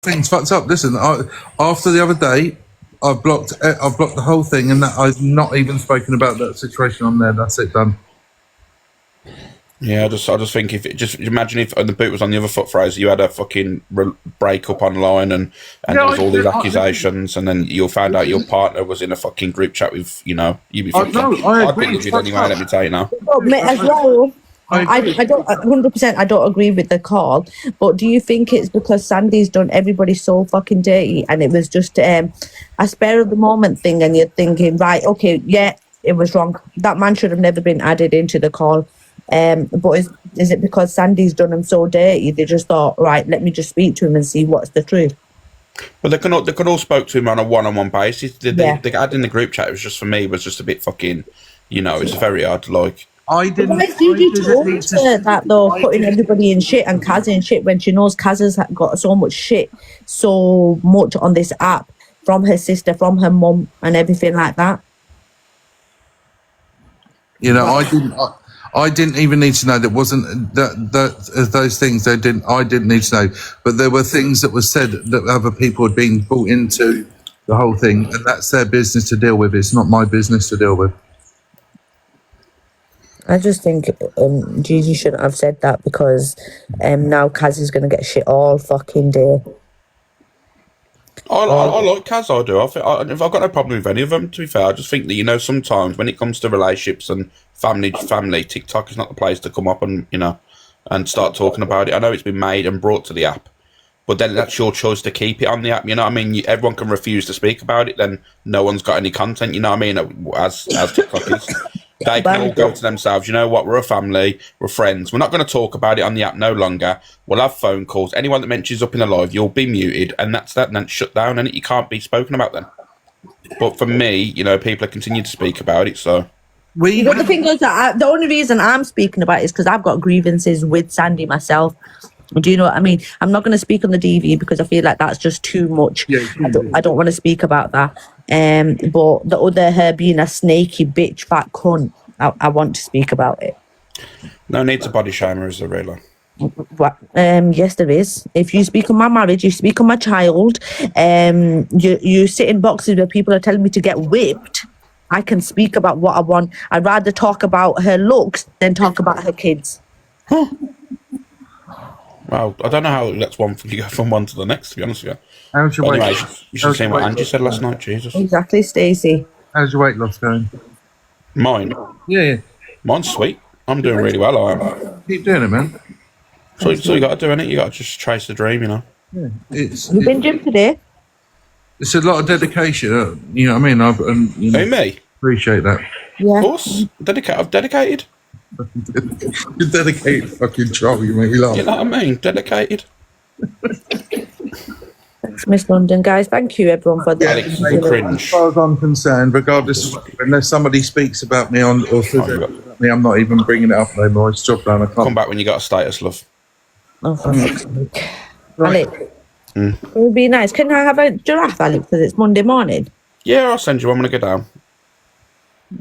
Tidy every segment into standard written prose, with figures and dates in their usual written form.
thing's fucked up. Listen, after the other day, I've blocked the whole thing, and that I've not even spoken about that situation on there. That's it, done. Yeah, I just think just imagine if the boot was on the other foot, Fraser, you had a fucking break up online and there was all these accusations, and then you'll find out your partner was in a fucking group chat with, you'd be fucking. I'd be livid anyway. Let me tell you now. As well. I don't 100%. I don't agree with the call, but do you think it's because Sandy's done everybody so fucking dirty, and it was just a spare of the moment thing, and you're thinking, right, okay, yeah, it was wrong. That man should have never been added into the call. But is it because Sandy's done him so dirty? They just thought, right, let me just speak to him and see what's the truth. But they could all spoke to him on a one-on-one basis. The ad in the group chat was just, for me, was just a bit fucking, it's very odd. Like, I didn't. Why do you do that though? Putting everybody in shit and Kaz in shit when she knows Kaz has got so much shit, so much on this app from her sister, from her mum, and everything like that. I didn't even need to know. That wasn't that those things. I didn't need to know. But there were things that were said that other people had been brought into the whole thing, and that's their business to deal with. It's not my business to deal with. I just think Gigi shouldn't have said that, because now Kaz is going to get shit all fucking day. I like Kaz, I do. I've got no problem with any of them, to be fair. I just think that, sometimes when it comes to relationships and family, TikTok is not the place to come up and, and start talking about it. I know it's been made and brought to the app, but then that's your choice to keep it on the app. You know what I mean? Everyone can refuse to speak about it, then no one's got any content, you know what I mean? As TikTok is. They can all go to themselves, you know what, we're a family, we're friends, we're not going to talk about it on the app no longer, we'll have phone calls, anyone that mentions up in a live, you'll be muted, and that's that, and then shut down, and you can't be spoken about then. But for me, people continue to speak about it, so... But the thing is that the only reason I'm speaking about it is because I've got grievances with Sandy myself. Do you know what I mean? I'm not going to speak on the DV because I feel like that's just too much. Yeah, I don't want to speak about that. But the other, her being a snaky bitch fat cunt, I want to speak about it. No need to body shame her, is there really? Yes, there is. If you speak on my marriage, you speak on my child, you sit in boxes where people are telling me to get whipped, I can speak about what I want. I'd rather talk about her looks than talk about her kids. Well, I don't know how that's one thing you go from one to the next, to be honest with you. How's your weight? Anyway, you should have seen what Angie said last night, Jesus. Exactly, Stacey. How's your weight loss going? Mine? Yeah. Mine's sweet. I'm doing really well, I am. Keep doing it, man. So you got to do, innit? You got to just chase the dream, Yeah. You've been gym today? It's a lot of dedication, you know what I mean? Who, me? Appreciate that. Yeah. Of course. I've dedicated. You're dedicated fucking troll, you make me laugh. You know what I mean? Dedicated. Thanks, Miss London, guys. Thank you, everyone, for that. Cringe. As far as I'm concerned, regardless, unless somebody speaks about me or says about me, I'm not even bringing it up no more. It's job done. I can't. Come back when you got a status, love. Oh, for fuck's sake. Right. Alex, it would be nice. Can I have a giraffe, Alex, because it's Monday morning? Yeah, I'll send you one when I go down.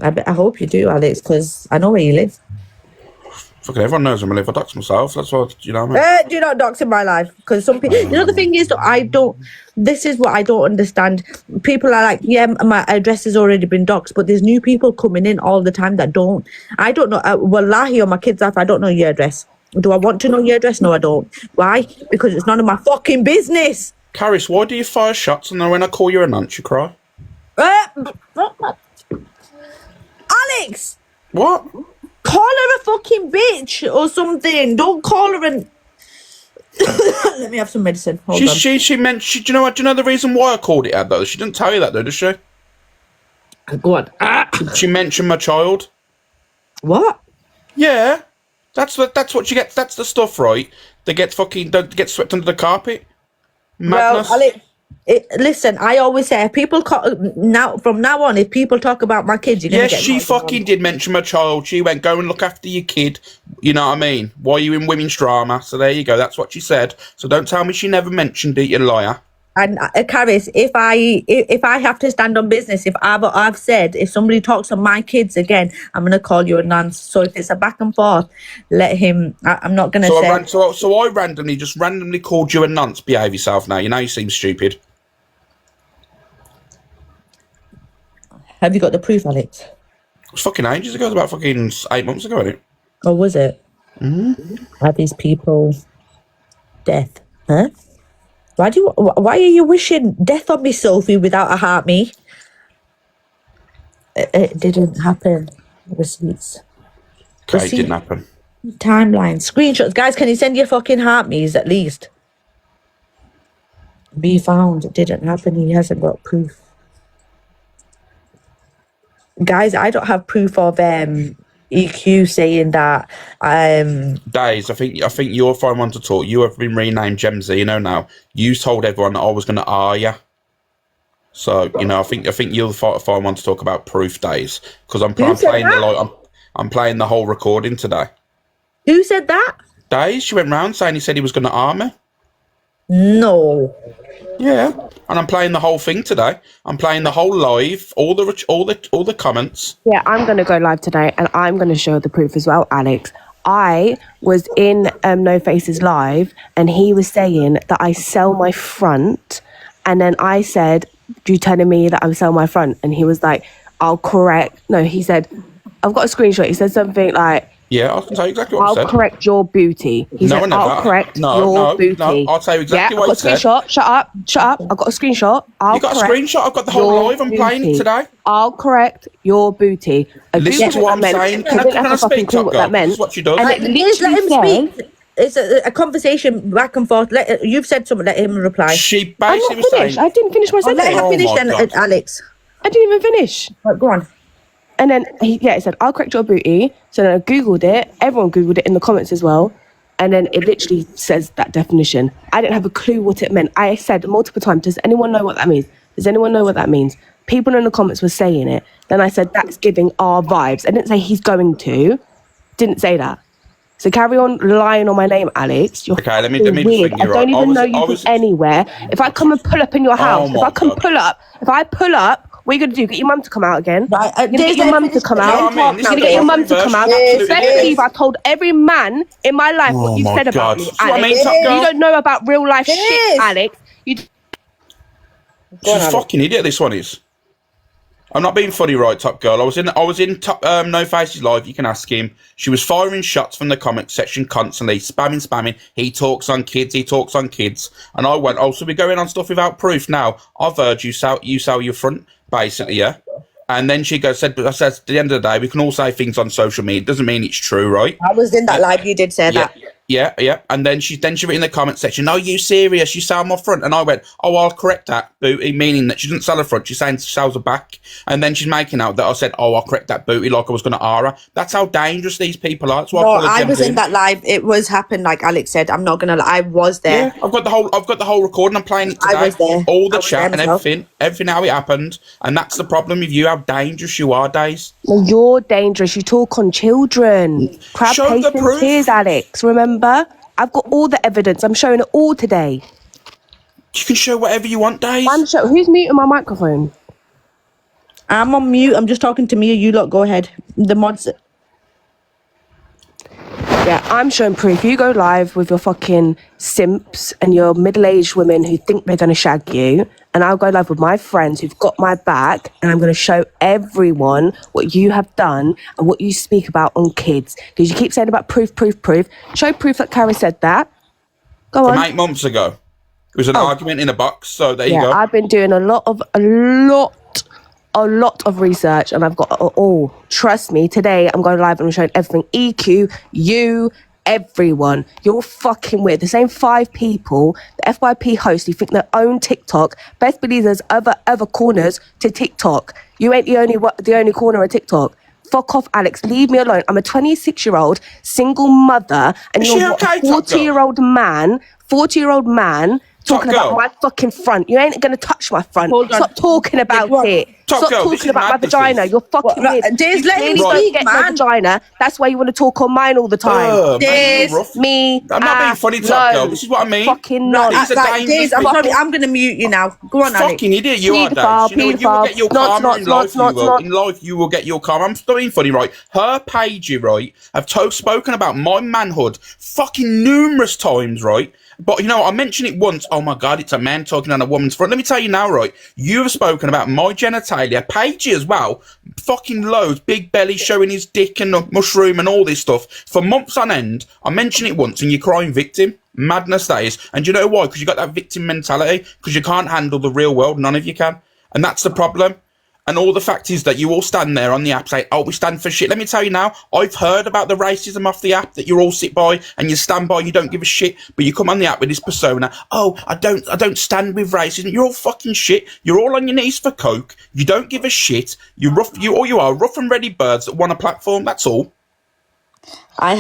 I hope you do, Alex, because I know where you live. Fucking everyone knows I'm going to live. I dox myself. That's what, you know what I mean? Do not dox in my life, because some people... the thing is, this is what I don't understand. People are like, yeah, my address has already been doxed, but there's new people coming in all the time that don't. I don't know. Wallahi, on my kid's life, I don't know your address. Do I want to know your address? No, I don't. Why? Because it's none of my fucking business. Caris, why do you fire shots and then when I call you a nonce, you cry? Alex! What? Call her a fucking bitch or something. Don't call her an... Let me have some medicine. Hold on. She meant... do you know the reason why I called it out, though? She didn't tell you that, though, does she? Go on. She mentioned my child. What? Yeah. That's what you get. That's the stuff, right? They get swept under the carpet. Madness. Well, listen, I always say, from now on, if people talk about my kids, you're going to get... Yes, she fucking did mention my child. She went, go and look after your kid. You know what I mean? Why are you in women's drama? So there you go. That's what she said. So don't tell me she never mentioned it, you liar. And Caris, if I have to stand on business, if I've said if somebody talks on my kids again, I'm gonna call you a nonce. So if it's a back and forth, let him. I'm not gonna say. So I randomly called you a nonce. Behave yourself now. You know you seem stupid. Have you got the proof, Alex? It was fucking ages ago. It was about fucking 8 months ago, wasn't it? Or was it? Are these people death? Huh? Why are you wishing death on me, Sophie, without a heart, me? It didn't happen. Receipts. Okay, it didn't happen. Timeline. Screenshots. Guys, can you send your fucking heart me's at least? Be found. It didn't happen. He hasn't got proof. Guys, I don't have proof of EQ saying that Days, I think you're fine one to talk. You have been renamed Gemzino now. You told everyone that I was gonna you. So, you know, I think you're the fine one to talk about proof, Days. Because I'm playing the whole recording today. Who said that? Days, she went round saying he said he was gonna arm me. No. Yeah. And I'm playing the whole thing today. I'm playing the whole live, all the comments. Yeah, I'm going to go live today and I'm going to show the proof as well, Alex. I was in No Faces Live and he was saying that I sell my front. And then I said, "You telling me that I sell my front?" And he was like, "I'll correct." No, he said, I've got a screenshot. He said something like, yeah, I can tell you exactly what I said. "I'll correct your booty." He said, "I'll correct your booty." No, I'll tell you exactly what he said. I've got a screenshot. Shut up. I've got a screenshot. You got a screenshot? I've got the whole live. I'm playing it today. I'll correct your booty. Listen to what I'm saying. Can I speak, Top Girl? This is what she does. And Let him speak. It's a conversation back and forth. You've said something. Let him reply. She basically was saying. I didn't finish my sentence. Let her finish then, Alex. I didn't even finish. Right, go on. And then he said, "I'll correct your booty." So then I Googled it. Everyone Googled it in the comments as well. And then it literally says that definition. I didn't have a clue what it meant. I said multiple times, "Does anyone know what that means? Does anyone know what that means?" People in the comments were saying it. Then I said, "That's giving our vibes." I didn't say he's going to. Didn't say that. So carry on lying on my name, Alex. You're okay, let me weird. just I don't even know you from anywhere. If I come and pull up in your house, if I pull up, what are you going to do? Get your mum to come out again? Right, You're going to get your mum to come out? You're going to get your mum to come out? Especially if I told every man in my life what you said about me, Alex. You don't know about real life shit, Alex. She's a fucking idiot, this one is. I'm not being funny, right, Top Girl. I was in Top No Faces Live. You can ask him. She was firing shots from the comment section constantly, spamming. He talks on kids. And I went, "Oh, so we're going on stuff without proof now? I've heard you sell your front, basically, yeah." And then she said, "But I said, at the end of the day, we can all say things on social media. It doesn't mean it's true, right?" I was in that live. You did say that. Yeah. And then she wrote in the comment section, "Are you serious? You sell my front?" And I went, "Oh, I'll correct that, booty," meaning that she doesn't sell her front. She's saying she sells her back. And then she's making out that I said, "Oh, I'll correct that, booty," like I was going to ara. That's how dangerous these people are. That's why I was in that live. It was happened, like Alex said. I'm not gonna lie. I was there. Yeah, I've got the whole recording. I'm playing it today. I was there. All the chat and everything how it happened. And that's the problem with you, how dangerous you are, Days. No, you're dangerous. You talk on children. Crab Show the pasting proof. tears, Alex. Remember? I've got all the evidence. I'm showing it all today. You can show whatever you want, Days. Who's muting my microphone? I'm on mute. I'm just talking to me. You lot, go ahead. The mods. Yeah, I'm showing proof. You go live with your fucking simps and your middle-aged women who think they're going to shag you, and I'll go live with my friends who've got my back, and I'm going to show everyone what you have done and what you speak about on kids. Because you keep saying about proof. Show proof that Cara said that. Go on. From 8 months ago. It was an argument in a box, so there you go. I've been doing a lot of research, and I've got all. Trust me, today I'm going live and I'm showing everything. EQ, you, everyone. You're fucking weird. The same 5 people, the FYP hosts who think they own TikTok, best believe there's other corners to TikTok. You ain't the only corner of TikTok. Fuck off, Alex. Leave me alone. I'm a 26-year-old single mother, and you're a 40-year-old man talking Top about girl. my fucking front. You ain't gonna touch my front. Hold on. Stop talking about What? it. Top Stop girl, this talking is about my mad, this vagina. is. You're fucking Right, weird. Days, You let him clearly speak, don't get no man. vagina. That's why you want to talk on mine all the time. Man, you're Days. rough. Me, I'm not being funny, Top Girl. no. This is what I mean. Fucking Right, nonce. These are right, dangerous Days, I'm sorry, people. I'm going to mute you now. Go on, Alex. Fucking idiot, you are, Paedophile, Days. You know, you will get your paedophile. karma in life, you will. Not. In life, you will get your karma. I'm still being funny, right? Her page, right, have spoken about my manhood fucking numerous times, right? But, you know, I mentioned it once. Oh, my God, it's a man talking on a woman's front. Let me tell you now, right? You have spoken about my genitalia. Paige as well. Fucking loads. Big belly showing his dick and a mushroom and all this stuff. For months on end, I mentioned it once and you're crying victim. Madness that is. And you know why? Because you got that victim mentality. Because you can't handle the real world. None of you can. And that's the problem. And all the fact is that you all stand there on the app say, oh, we stand for shit. Let me tell you now, I've heard about the racism off the app that you all sit by and you stand by and you don't give a shit. But you come on the app with this persona. Oh, I don't stand with racism. You're all fucking shit. You're all on your knees for coke. You don't give a shit. You are rough and ready birds that want a platform. That's all. I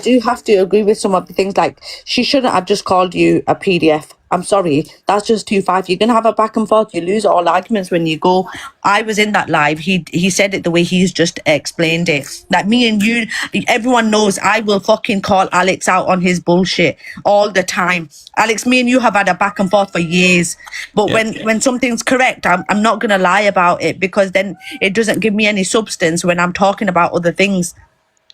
do have to agree with some of the things, like she shouldn't have just called you a PDF. I'm sorry, that's just 2-5. You're gonna have a back and forth. You lose all arguments when you go. I was in that live. He said it the way he's just explained it. Like me and you, everyone knows I will fucking call Alex out on his bullshit all the time. Alex, me and you have had a back and forth for years. But Yeah. when something's correct, I'm not gonna lie about it, because then it doesn't give me any substance when I'm talking about other things.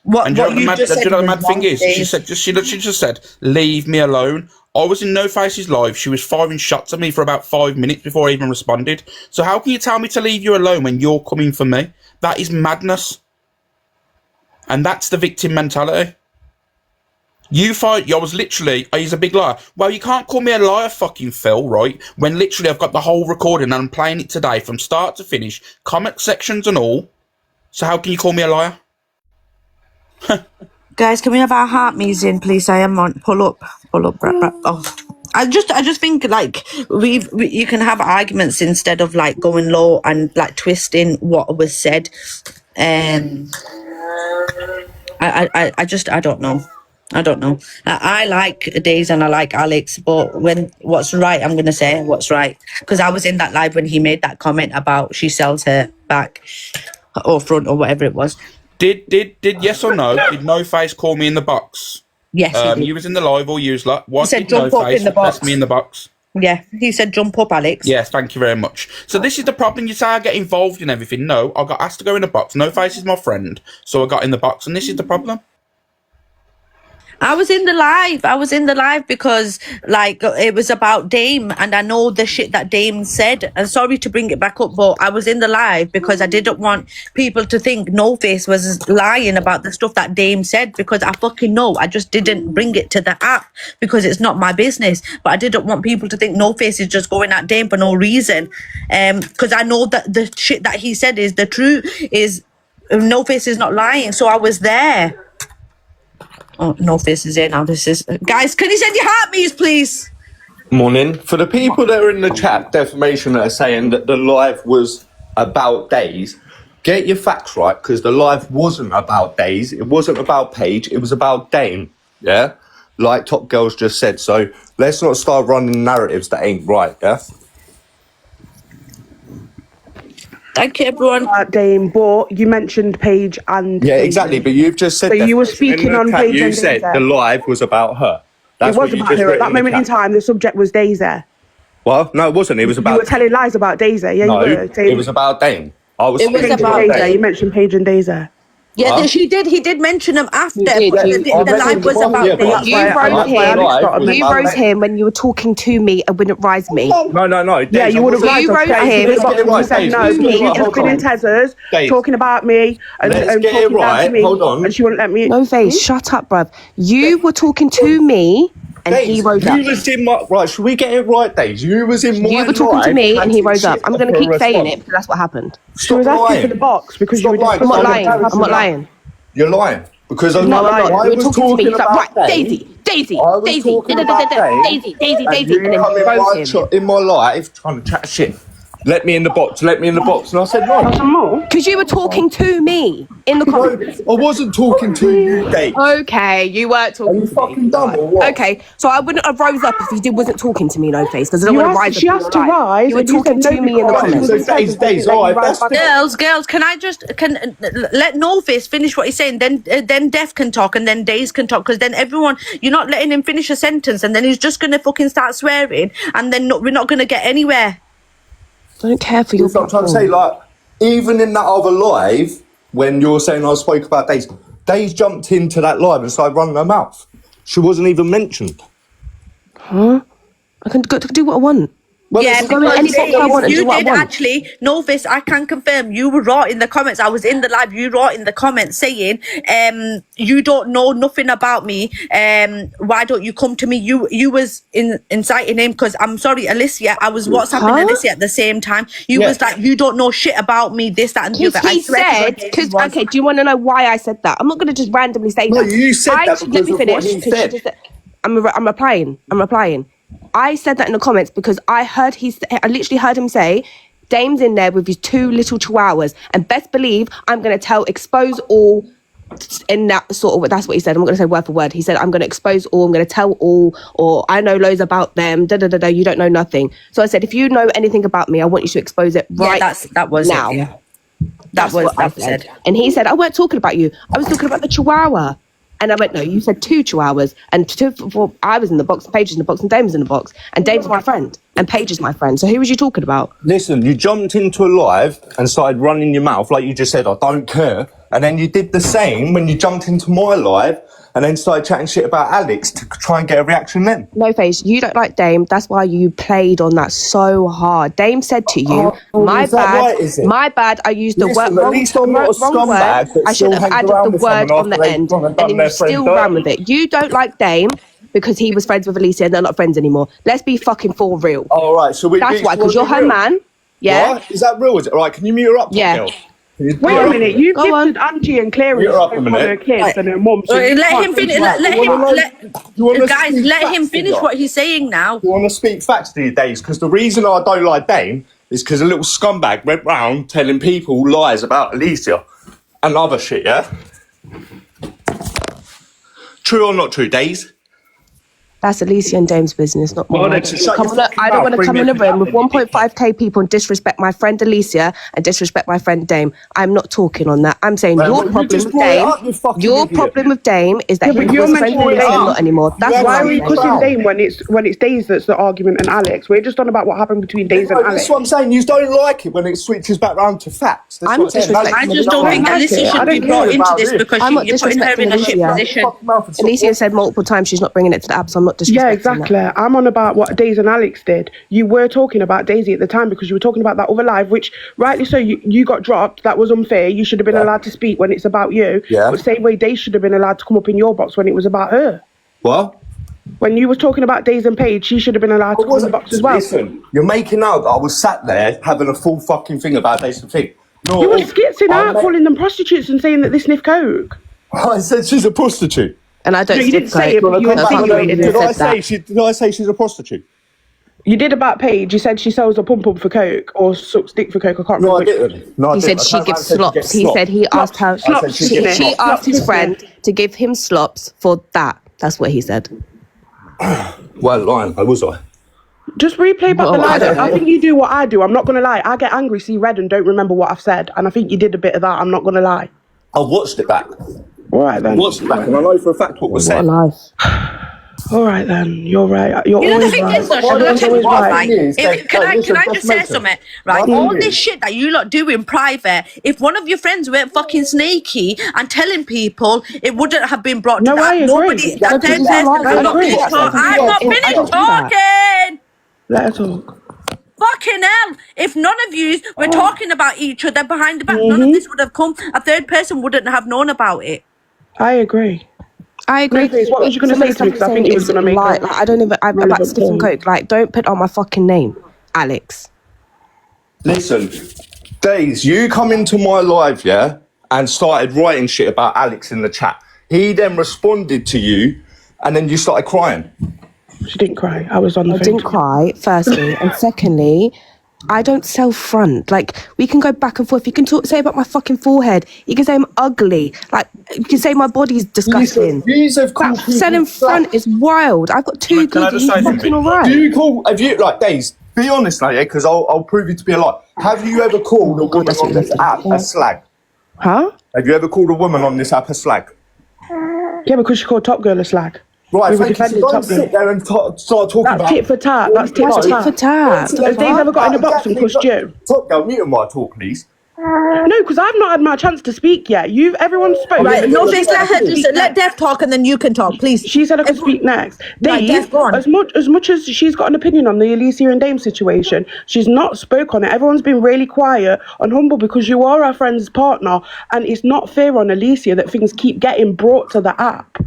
And do you know the mad thing is? She Days. just said, leave me alone. I was in No Faces Live. She was firing shots at me for about 5 minutes before I even responded. So how can you tell me to leave you alone when you're coming for me? That is madness. And that's the victim mentality. I was literally, he's a big liar. Well, you can't call me a liar, fucking Phil, right? When literally I've got the whole recording and I'm playing it today from start to finish, comment sections and all. So how can you call me a liar? Guys, can we have our heart meeting, please? I am on. Pull up. Oh, I just think like you can have arguments instead of like going low and like twisting what was said. I don't know. I like Days and I like Alex, but when what's right, I'm gonna say what's right, because I was in that live when he made that comment about she sells her back or front or whatever it was. Did yes or no? Did No Face call me in the box? Yes, he did. You was in the live or you was like, what? He said Did No jump up Face in the request box. me in the box? Yeah, he said jump up, Alex. Yes, thank you very much. So this is the problem. You say I get involved in everything. No, I got asked to go in the box. No Face is my friend, so I got in the box, and this is the problem. I was in the live because like it was about Dame, and I know the shit that Dame said, and sorry to bring it back up, but I was in the live because I didn't want people to think No Face was lying about the stuff that Dame said, because I fucking know. I just didn't bring it to the app because it's not my business, but I didn't want people to think No Face is just going at Dame for no reason, because I know that the shit that he said is the truth, is No Face is not lying. So I was there. Oh, No Face is in now. This is guys. Can you send your heart me's, please? Morning. For the people that are in the chat, defamation, that are saying that the live was about Days, get your facts right, because the live wasn't about Days. It wasn't about Paige. It was about Dame. Yeah, like Top Girls just said. So let's not start running narratives that ain't right. Yeah. Thank you, everyone. Dame, but you mentioned Paige and Yeah, exactly. But you've just said. So you were defamation. speaking In the on chat, Paige you and said Days the there. live was about her. That's It was what you about just her. wrote At that in the moment in chat. time, the subject was Daisy. Well, no, it wasn't. It was You about. were telling lies about Daisy. Yeah, No, you were. it was about Dame. I was It was speaking Paige and about about Daisy. Dame. You mentioned Paige and Daisy. Yeah, Huh? she did. He did mention them after, did, but you- the you live was about Yeah, but Dame. that's You why- wrote that's why him. Alex got was You about wrote Dame. him when you were talking to me and wouldn't rise me. No. Yeah, Days, you I would have wasn't- lied You to wrote Paige. him. You Let's get it right, said Days. no. Let's get it You've right. just been in Tezers Days. talking about me and Let's talking get it down to right. me, Hold on. and she wouldn't let me. No Face, shut up, bruv. You were talking to me and he Days, rose up. you was in my right. Should we get it right, Days? You was in my You were talking to live me and he ranting rose up. shit I'm going to for a keep saying response. it because that's what happened. She was Stop asking lying. for the box because Stop you were lying. just. I'm not Stop lying. lying. I'm not lying. You're lying because I No, I'm not. I You were was talking to me. He's like, about right, Dame. Daisy. I was talking about Dame, Daisy. and And you then come he in rose my him. in my life trying to chat shit. let me in the box. Let me in the box. And I said, no. Some more. Because you were talking to me in the No, comments. I wasn't talking to you, Dave. Okay, you weren't talking Are you to fucking me. dumb or what? Okay, so I wouldn't have rose up if you wasn't talking to me, No Face, because I don't You want to asked- rise up. she in asked your to life. rise You were and you talking said to no me in the because Right, comments. so Days, all right, that's the... Girls, can I just let No Face finish what he's saying? Then Def can talk, and then Days can talk, because then everyone, you're not letting him finish a sentence, and then he's just gonna fucking start swearing, and then we're not gonna get anywhere. I don't care for your That's what I'm trying to say, like, even in that other live, when you're saying I spoke about Days jumped into that live and started running her mouth. She wasn't even mentioned. I can do what I want. Well, Yeah, it's- because any box I want and you do what I did want. actually, Novice, I can confirm you were right in the comments. I was in the live, you wrote in the comments saying, you don't know nothing about me, why don't you come to me? You was inciting him, because I'm sorry, Alicia, I was WhatsApping Alicia at the same time. You Yeah. was like, you don't know shit about me, this, that, and the Because other. I he swear to said, God, Daisy was. okay, do you want to know why I said that? I'm not going to just randomly say No, that. you said that Let because me of finish. what he 'cause she said. just said- I'm replying. I said that in the comments because I literally heard him say, Dame's in there with his 2 little chihuahuas, and best believe I'm going to expose all. In that sort of, that's what he said. I'm not going to say word for word. He said, I'm going to expose all, I'm going to tell all, or I know loads about them, you don't know nothing. So I said, if you know anything about me, I want you to expose it right that was now. it, yeah. That's was what I said. And he said, I weren't talking about you. I was talking about the chihuahua. And I went, no, you said 2 chihuahuas. And I was in the box, Paige was in the box, and Dame was in the box. And Dame's my friend, and Paige is my friend. So who was you talking about? Listen, you jumped into a live and started running your mouth like you just said, I don't care. And then you did the same when you jumped into my live and then started chatting shit about Alex to try and get a reaction then. No Face, you don't like Dame. That's why you played on that so hard. Dame said to you, my is that bad, right, is it? my bad, I used the Listen, word at least I'm not a wrong scumbag word. that I should still have hangs added around the with word someone on the after they've end, gone and and done then their you still friend ran dirty. with it. You don't like Dame because he was friends with Alicia and they're not friends anymore. Let's be fucking for real. All right, so That's why, because you're her man. Yeah. What? Is that real? Is it? All right, can you mute her up, Yeah. girl? Can you Wait mute her a up? minute. You've Go on. gifted Auntie and Claire You're up a on minute. her kids and her mum. So Let you him can't finish. say Let You wanna guys, speak let him facts, finish do what he's saying now. You want to speak facts to your Days? Because the reason I don't like Dame is because a little scumbag went round telling people lies about Alicia and other shit, yeah? True or not true, Days? That's Alicia and Dame's business, not Well, mine. then, shut your fucking I don't mouth. want to Bring come me in a to room with that then, you 1.5k people and disrespect my friend Alicia and disrespect my friend Dame. I'm not talking on that. I'm saying Well, your you problem just with brought it Dame, up, you fucking your idiot. problem with Dame is that Yeah, but he you're was friends with mentioning Alicia and Dame. not anymore. That's Yeah, what Why I'm are we saying. Wow. cussing Dame when it's Days that's the argument and Alex? We're just on about what happened between Days and No, Alex. that's what I'm saying. You don't like it when it switches back round to facts. That's I'm what not saying. No, disrespecting I Alicia. just don't think like Alicia it. I should be don't brought care into about this it. because I'm not you're putting her disrespecting in a shit Alicia. position. Fuck mouth and stop Alicia said multiple times she's not bringing it to the app, so I'm not disrespecting Yeah, exactly. that. I'm on about what Daisy and Alex did. You were talking about Daisy at the time because you were talking about that other live, which rightly so you got dropped. That was unfair. You should have been allowed to speak when it's about you. Yeah. But same way Daisy should have been allowed to come up in your box when it was about her. What? When you was talking about Daisy and Paige, she should have been allowed to come in the box as well. Listen, you're making out that I was sat there having a full fucking thing about Daisy and thing. No, You were skitzing I out, meant- calling them prostitutes and saying that they sniff coke. I said she's a prostitute. And I don't No, you didn't say it, but you That's not insinuated who it. said that. Did I say she's a prostitute? You did about Paige. You said she sells a pum pum for coke or sucks dick for coke. I can't No, I remember. didn't. No, I He didn't. said I she turned around gives and said slops. gets He said he asked her. Slops, I said she gets did. She slops. asked his Slops, friend to give him slops for that. That's what he said. Well, lying, was I? Just replay back Well, the I live. don't know. I think you do what I do. I'm not gonna lie. I get angry, see red, and don't remember what I've said. And I think you did a bit of that. I'm not gonna lie. I watched it back. All right then. Watched it back, and I know for a fact what was What a said. life. All right then. You're right. You're You know the always thing right. is, though, Why Charlotte, don't you- why right? thing is, Can I listen, just say listen. something? Right, My all thing this is- shit that you lot do in private, if one of your friends weren't fucking snaky and telling people, it wouldn't have been brought to No, that. I agree. Nobody, Yeah, that because third it's person right. I will not agree. finish That's talking. what I'm not I do finished that. talking. Let her talk. Fucking hell! If none of you were talking about each other behind the back, none Mm-hmm. of this would have come. A third person wouldn't have known about it. I agree. I agree. Grace, what was you gonna Some of say the to me? stuff 'Cause I you're think saying you was is gonna make a like I don't even. I'm about relevant Stiff and point. Coke. Like, don't put on my fucking name, Alex. Listen, Days, you come into my live, yeah, and started writing shit about Alex in the chat. He then responded to you, and then you started crying. She didn't cry. I was on the I phone. didn't cry, firstly, and secondly, I don't self-front. Like, we can go back and forth. You can say about my fucking forehead. You can say I'm ugly. Like, you can say my body's disgusting. Views have called That people selling front slag. is wild. I've got two Can I good just say fucking something? alright. Do you call, have you, like, Days, be honest now, yeah, because I'll prove you to be a lie. Have you ever called a woman that's on what this you app a slag? Huh? Have you ever called a woman on this app a slag? Yeah, because she called Top Girl a slag. Right, We were thank you. So defending don't Top sit Girl. there and start talking That's about... tit for tat. That's tit No, for Tit tat. for tat. Don't sit there Has Dave and ever got in a box exactly and pushed you? Top Girl, mute my talk, please. No, because I've not had my chance to speak yet. Everyone spoke. Right, yeah, no, yeah, thanks. yeah, Let her yeah. just let Dev talk, and then you can talk, please. She said I could speak next. Right, Dave, Dev, go on. as much as she's got an opinion on the Alicia and Dame situation, she's not spoke on it. Everyone's been really quiet and humble because you are our friend's partner, and it's not fair on Alicia that things keep getting brought to the app.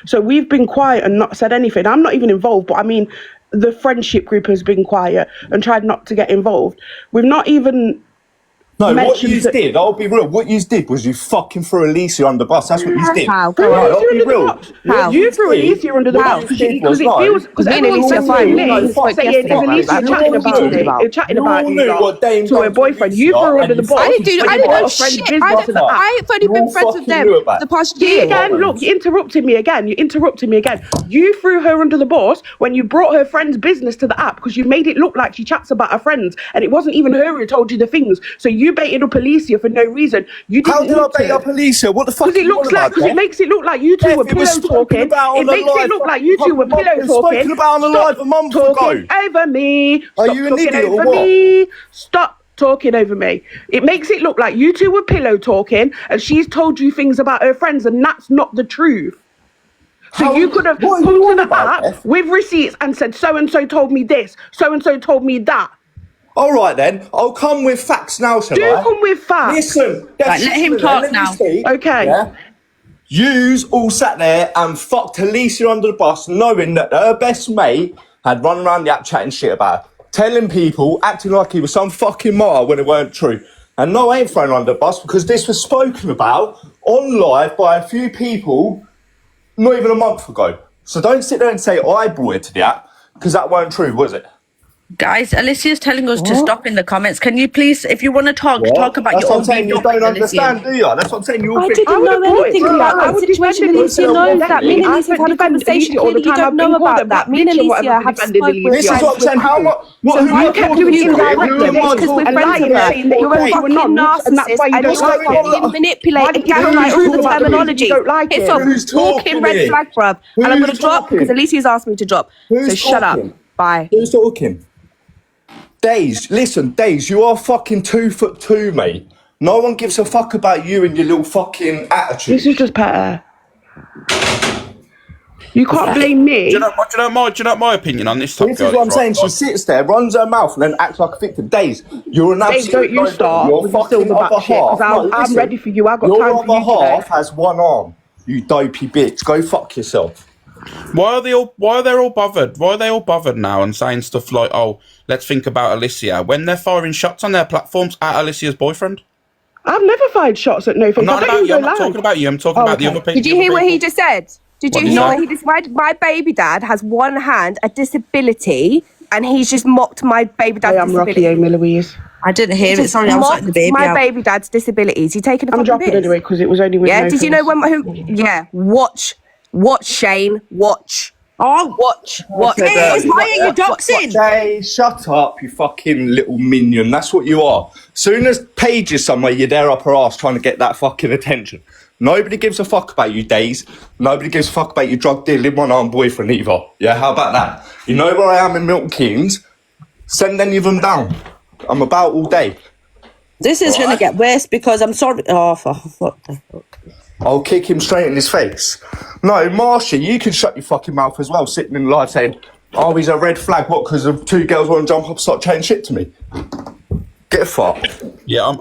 So we've been quiet and not said anything. I'm not even involved, but I mean, the friendship group has been quiet and tried not to get involved. We've not even... No, what mentioned you that- did, I'll be real, what you did was you fucking threw Alicia under the bus. That's what you did. How? Who Go on. Right, threw I'll you be under the real. bus? What You threw did- Alicia under the what bus you because did it was, no, feels because me and everyone's Alicia saying fine. Liz We spoke saying yesterday is about Alicia that. chatting about You it. all Chatting about knew you what Dame to her done to boyfriend. You Alicia, threw her and under the you bus. I didn't do. when I you didn't brought know a friend's shit. business I to the app. I've only You been all friends with fucking them knew about for the past See year. again, look, you interrupted me again. You interrupted me again. You threw her under the bus when you brought her friend's business to the app because you made it look like she chats about her friends, and it wasn't even her who told you the things. So you baited up Alicia for no reason. You didn't How did I need bait to. up Alicia? What the fuck Because are it you on looks like, about, because it Dave? makes it look like you two Dave, were it was pillow spoken talking. about on It a makes it live look like you two were fucking pillow month. It was talking. spoken about on a Stop live a month talking ago. over me. Are Stop you an talking idiot or over what? me. Stop talking over me. It makes it look like you two were pillow talking, and she's told you things about her friends, and that's not the truth. So How- you could have what are come you to on the about, app Beth? with receipts and said, so and so told me this, so and so told me that. All right then, I'll come with facts now, shall Do I? come with facts. Listen, Right, let him talk now. Okay. Yeah? Yous all sat there and fucked Alicia under the bus, knowing that her best mate had run around the app chatting shit about her, telling people, acting like he was some fucking martyr when it weren't true. And no, I ain't thrown her under the bus because this was spoken about on live by a few people not even a month ago. So don't sit there and say I brought it to the app because that weren't true, was it? Guys, Alicia's telling us to stop in the comments. Can you please, if you want to talk about That's your what own I'm saying. being, You not don't with understand, Alicia. do you? That's what I'm saying. You all I think didn't I would know have brought it anything to about her. I that would situation. defend Alicia Alicia knows that. directly. Me and I Alicia have had a defend conversation. Alicia all the Clearly, you time. don't I've know been called about a that. black Me and bitch and whatever Alicia for have defending spoke with Alicia. This is what I'm saying. How much? So Who am I you kept talking doing to? indirect Who am I links because we're talking friends to? with her. saying that You're a you were fucking nonce, and that's narcissist why you and don't you like fucking it. Why manipulate and do you gaslight keep all talking the about the reason terminology. you don't like It's it? a Who's walking talking red here? flag, bruv. And I'm Who's going to drop talking? because Alicia's asked me to drop. Who's So shut up. talking? Bye. Who's talking? Days, listen, Days, you are fucking 2'2", mate. No one gives a fuck about you and your little fucking attitude. This is just better. You can't blame me. Do you know my opinion on this Top This Girl? is what I'm saying. She Right? sits there, runs her mouth, and then acts like a victim. Days, you're an Dave, absolute. don't you nobody. start Your with the fucking silverback other shit, 'cause half. I'm listen, ready for you. I got your time for other you today. half has one arm. You dopey bitch. Go fuck yourself. Why are they all bothered? Why are they all bothered now and saying stuff like, "Oh, let's think about Alicia," when they're firing shots on their platforms at Alicia's boyfriend? I've never fired shots at No Face. I'm not I bet about you you. I'm go not live. talking about you. I'm talking Oh, about the okay. other people. Did you hear what he just said? Did What you did he hear say? what he just said? My baby dad has one hand, a disability, and he's just mocked my baby dad's I am disability. Rocky Amy Louise. I didn't hear it. Just Sorry, I was mocked letting the baby my out. baby dad's disabilities. He taking a I'm fucking dropping piss. anyway because it was only with Yeah, No did you know Face. yeah, watch Shane, watch. Oh, Watch. Days, why are you doxing? Jay, shut up, you fucking little minion. That's what you are. Soon as Paige is somewhere, you're there up her ass trying to get that fucking attention. Nobody gives a fuck about you, Days. Nobody gives a fuck about your drug dealing one-armed boyfriend either. Yeah, how about that? You know where I am in Milton Keynes? Send any of them down. I'm about all day. This is going to get worse because I'm sorry. Oh, what the fuck? I'll kick him straight in his face. No, Marsha, you can shut your fucking mouth as well, sitting in live saying, "Oh, he's a red flag." What? Because of two girls want to jump up, and start chatting shit to me. Get fucked. Yeah, I'm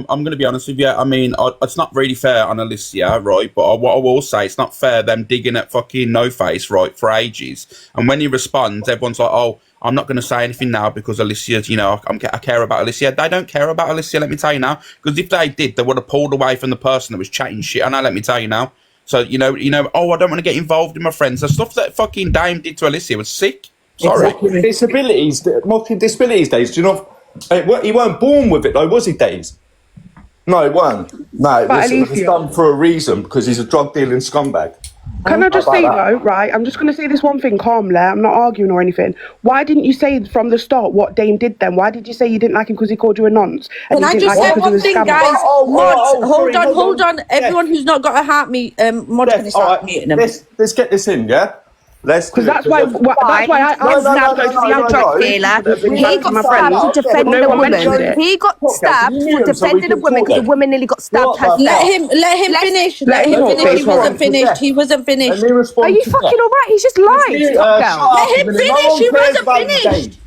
going to be honest with you. I mean, it's not really fair on Alicia, right? But what I will say, it's not fair them digging at fucking No Face, right, for ages. And when he responds, everyone's like, "Oh, I'm not going to say anything now because Alicia's, you know, I care about Alicia." They don't care about Alicia, let me tell you now. Because if they did, they would have pulled away from the person that was chatting shit. And let me tell you now. So, you know, oh, I don't want to get involved in my friends. The stuff that fucking Dame did to Alicia was sick. Sorry. Disabilities, mocking disabilities days. Do you know? He weren't born with it though, was he, Days? No, it weren't. No, it was Alicia. done for a reason, because he's a drug dealing scumbag. Can I just How say about though, right? I'm just going to say this one thing calmly. I'm not arguing or anything. Why didn't you say from the start what Dame did then? Why did you say you didn't like him because he called you a nonce? And Can you I didn't just like him say 'cause he one was a thing, scammer? guys? sorry, Hold on. Everyone who's not got a heart meet, Mod, can you start muting them? Let's get this in, yeah? Because that's why I No, no, stabbed no, because no, he had no, drug no. dealer. He got stabbed for defending No a one woman. mentioned it. He got stabbed for defending a woman because the woman nearly got stabbed herself. Let him finish. Let him talk, finish. babe, He go wasn't on. finished. He wasn't finished. Let me respond Are you to fucking that. alright? He's just lying. Top girl. Let him finish. He wasn't finished.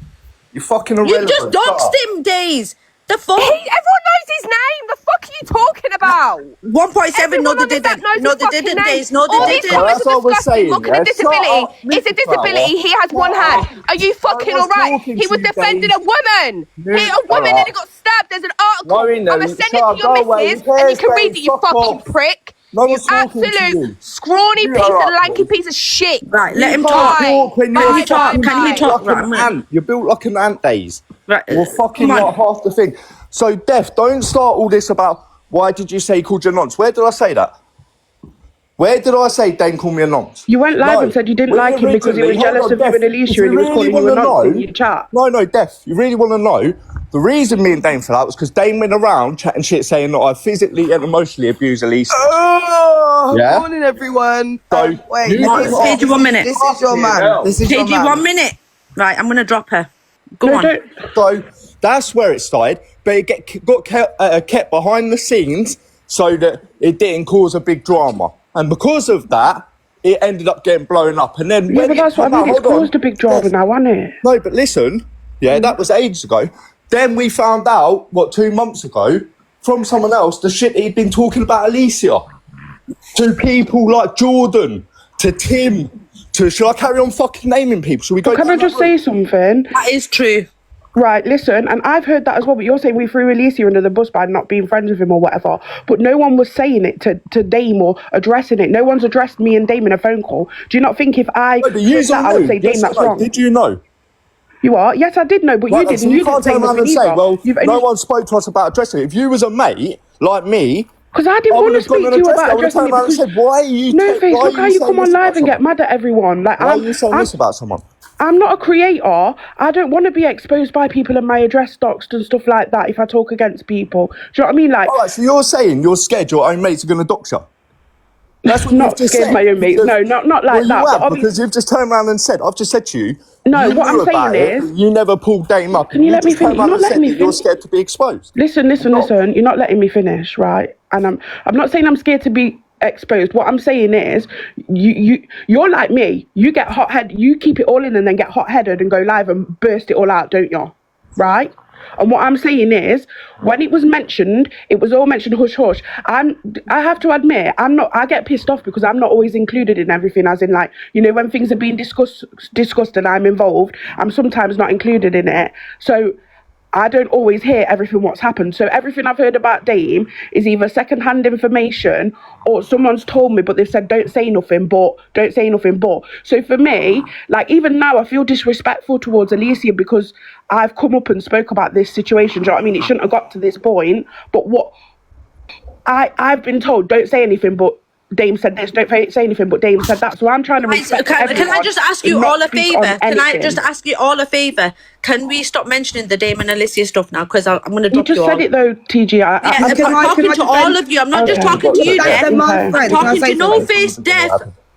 You fucking You irrelevant. just doxed him, Days. The fuck? Everyone knows his name. The fuck are you talking about? 1.7. No, Everyone they on this app didn't. knows No, his they fucking didn't, name. Days. No, All they these didn't. comments That's what are I was disgusting. saying, Look at yeah? the disability. Shut up, It's a disability. He has one hand. Are you fucking was alright? talking He to was you, defending Dave. a woman. No, A woman shut and he got stabbed. There's an article. No, no, I'm gonna send shut it up, to your go away. missus Who and you cares, can read babe? it, you Fuck fucking off. prick. No You one's talking to absolute you. scrawny You piece are of up, lanky babe. piece of shit. Right, let him You talk. can't talk when Bye, you're bye, fucking bye. Can he talk? like Right, an I'm ant. You're built like an ant, Days. Right, You're fucking come on. like half the thing. So, Def, don't start all this about why did you say he called you a nonce? Where did I say that? Where did I say Dane called me a nonce? You went live No. and said you didn't We like him because he was originally- jealous hold on, of you Def, and Alicia if you and he was really calling you a wanna nonce in know- your chat. No, Def, you really want to know, the reason me and Dane fell out was because Dane went around chatting shit saying that I physically and emotionally abused Alicia. Oh, Yeah? morning, everyone. So, Wait, you- KG, 1 minute. This is your man. hell. This is your KG, man. 1 minute. Right, I'm going to drop her. Go No, on. don't. So that's where it started, but it got kept behind the scenes so that it didn't cause a big drama. And because of that, it ended up getting blown up. And then Yeah, when but that's what I mean. It's hold on. caused a big drama now, hasn't it? No, but listen, yeah, that was ages ago. Then we found out, 2 months ago, from someone else, the shit he'd been talking about Alicia. To people like Jordan, to Tim, to, should I carry on fucking naming people? Should we go? Can I down just that route? say something? That is true. Right, listen, and I've heard that as well, but you're saying we threw Alicia under the bus by not being friends with him or whatever. But no one was saying it to Dame or addressing it. No one's addressed me and Dame in a phone call. Do you not think if I No, but you heard that, I would say, Dame, yes or that's no? wrong? Did you know? You are? Yes, I did know, but you Right, didn't. so You you can't didn't say turn around nothing and say, either. well, You've no one spoke to us about addressing it. If you was a mate, like me, Because I didn't I want to would've gone speak and to you addressed it. about I would've addressing turned it around and because... said, why are you No, ta- Face, why look are how you you saying come this on about live and get someone? mad at everyone. Like, Why are you saying this about someone? I'm not a creator. I don't want to be exposed by people and my address doxed and stuff like that if I talk against people. Do you know what I mean? Like, All right, so you're saying you're scared your own mates are going to dox you? That's what not you've just scared said. my own mates. Because- No, not like well, that. you But have, obviously, because you've just turned around and said, I've just said to you, No, you what knew I'm saying about it, is- you never pulled Dame up. Can you let me just turned finish? around You're and not said letting me that you're finish. scared to be exposed. listen. You're not letting me finish, right? And I'm not saying I'm scared to be exposed. What I'm saying is, you're like me. You get hot-headed. You keep it all in and then get hot-headed and go live and burst it all out, don't you? Right? And what I'm saying is, when it was mentioned, it was all mentioned hush hush. I have to admit, I get pissed off because I'm not always included in everything, as in like, when things are being discussed and I'm involved, I'm sometimes not included in it. So I don't always hear everything what's happened. So everything I've heard about Dame is either secondhand information or someone's told me, but they've said don't say nothing, but. So for me, like even now, I feel disrespectful towards Alicia because I've come up and spoke about this situation. Do you know what I mean? It shouldn't have got to this point. But what I've been told, don't say anything, but Dame said this, don't say anything, but Dame said that. So I'm trying to respect Can I everyone just ask and you not all a speak on favour? Can I anything. just ask you all a favour? Can we stop mentioning the Dame and Alicia stuff now? Because I'm going to You drop just you all. said it though, TG. Yeah, I'm can I talking to defend- all of you. I'm not just Okay. talking to you, That's Def. my Okay. friend. I'm Can I talking say to No something? Face Def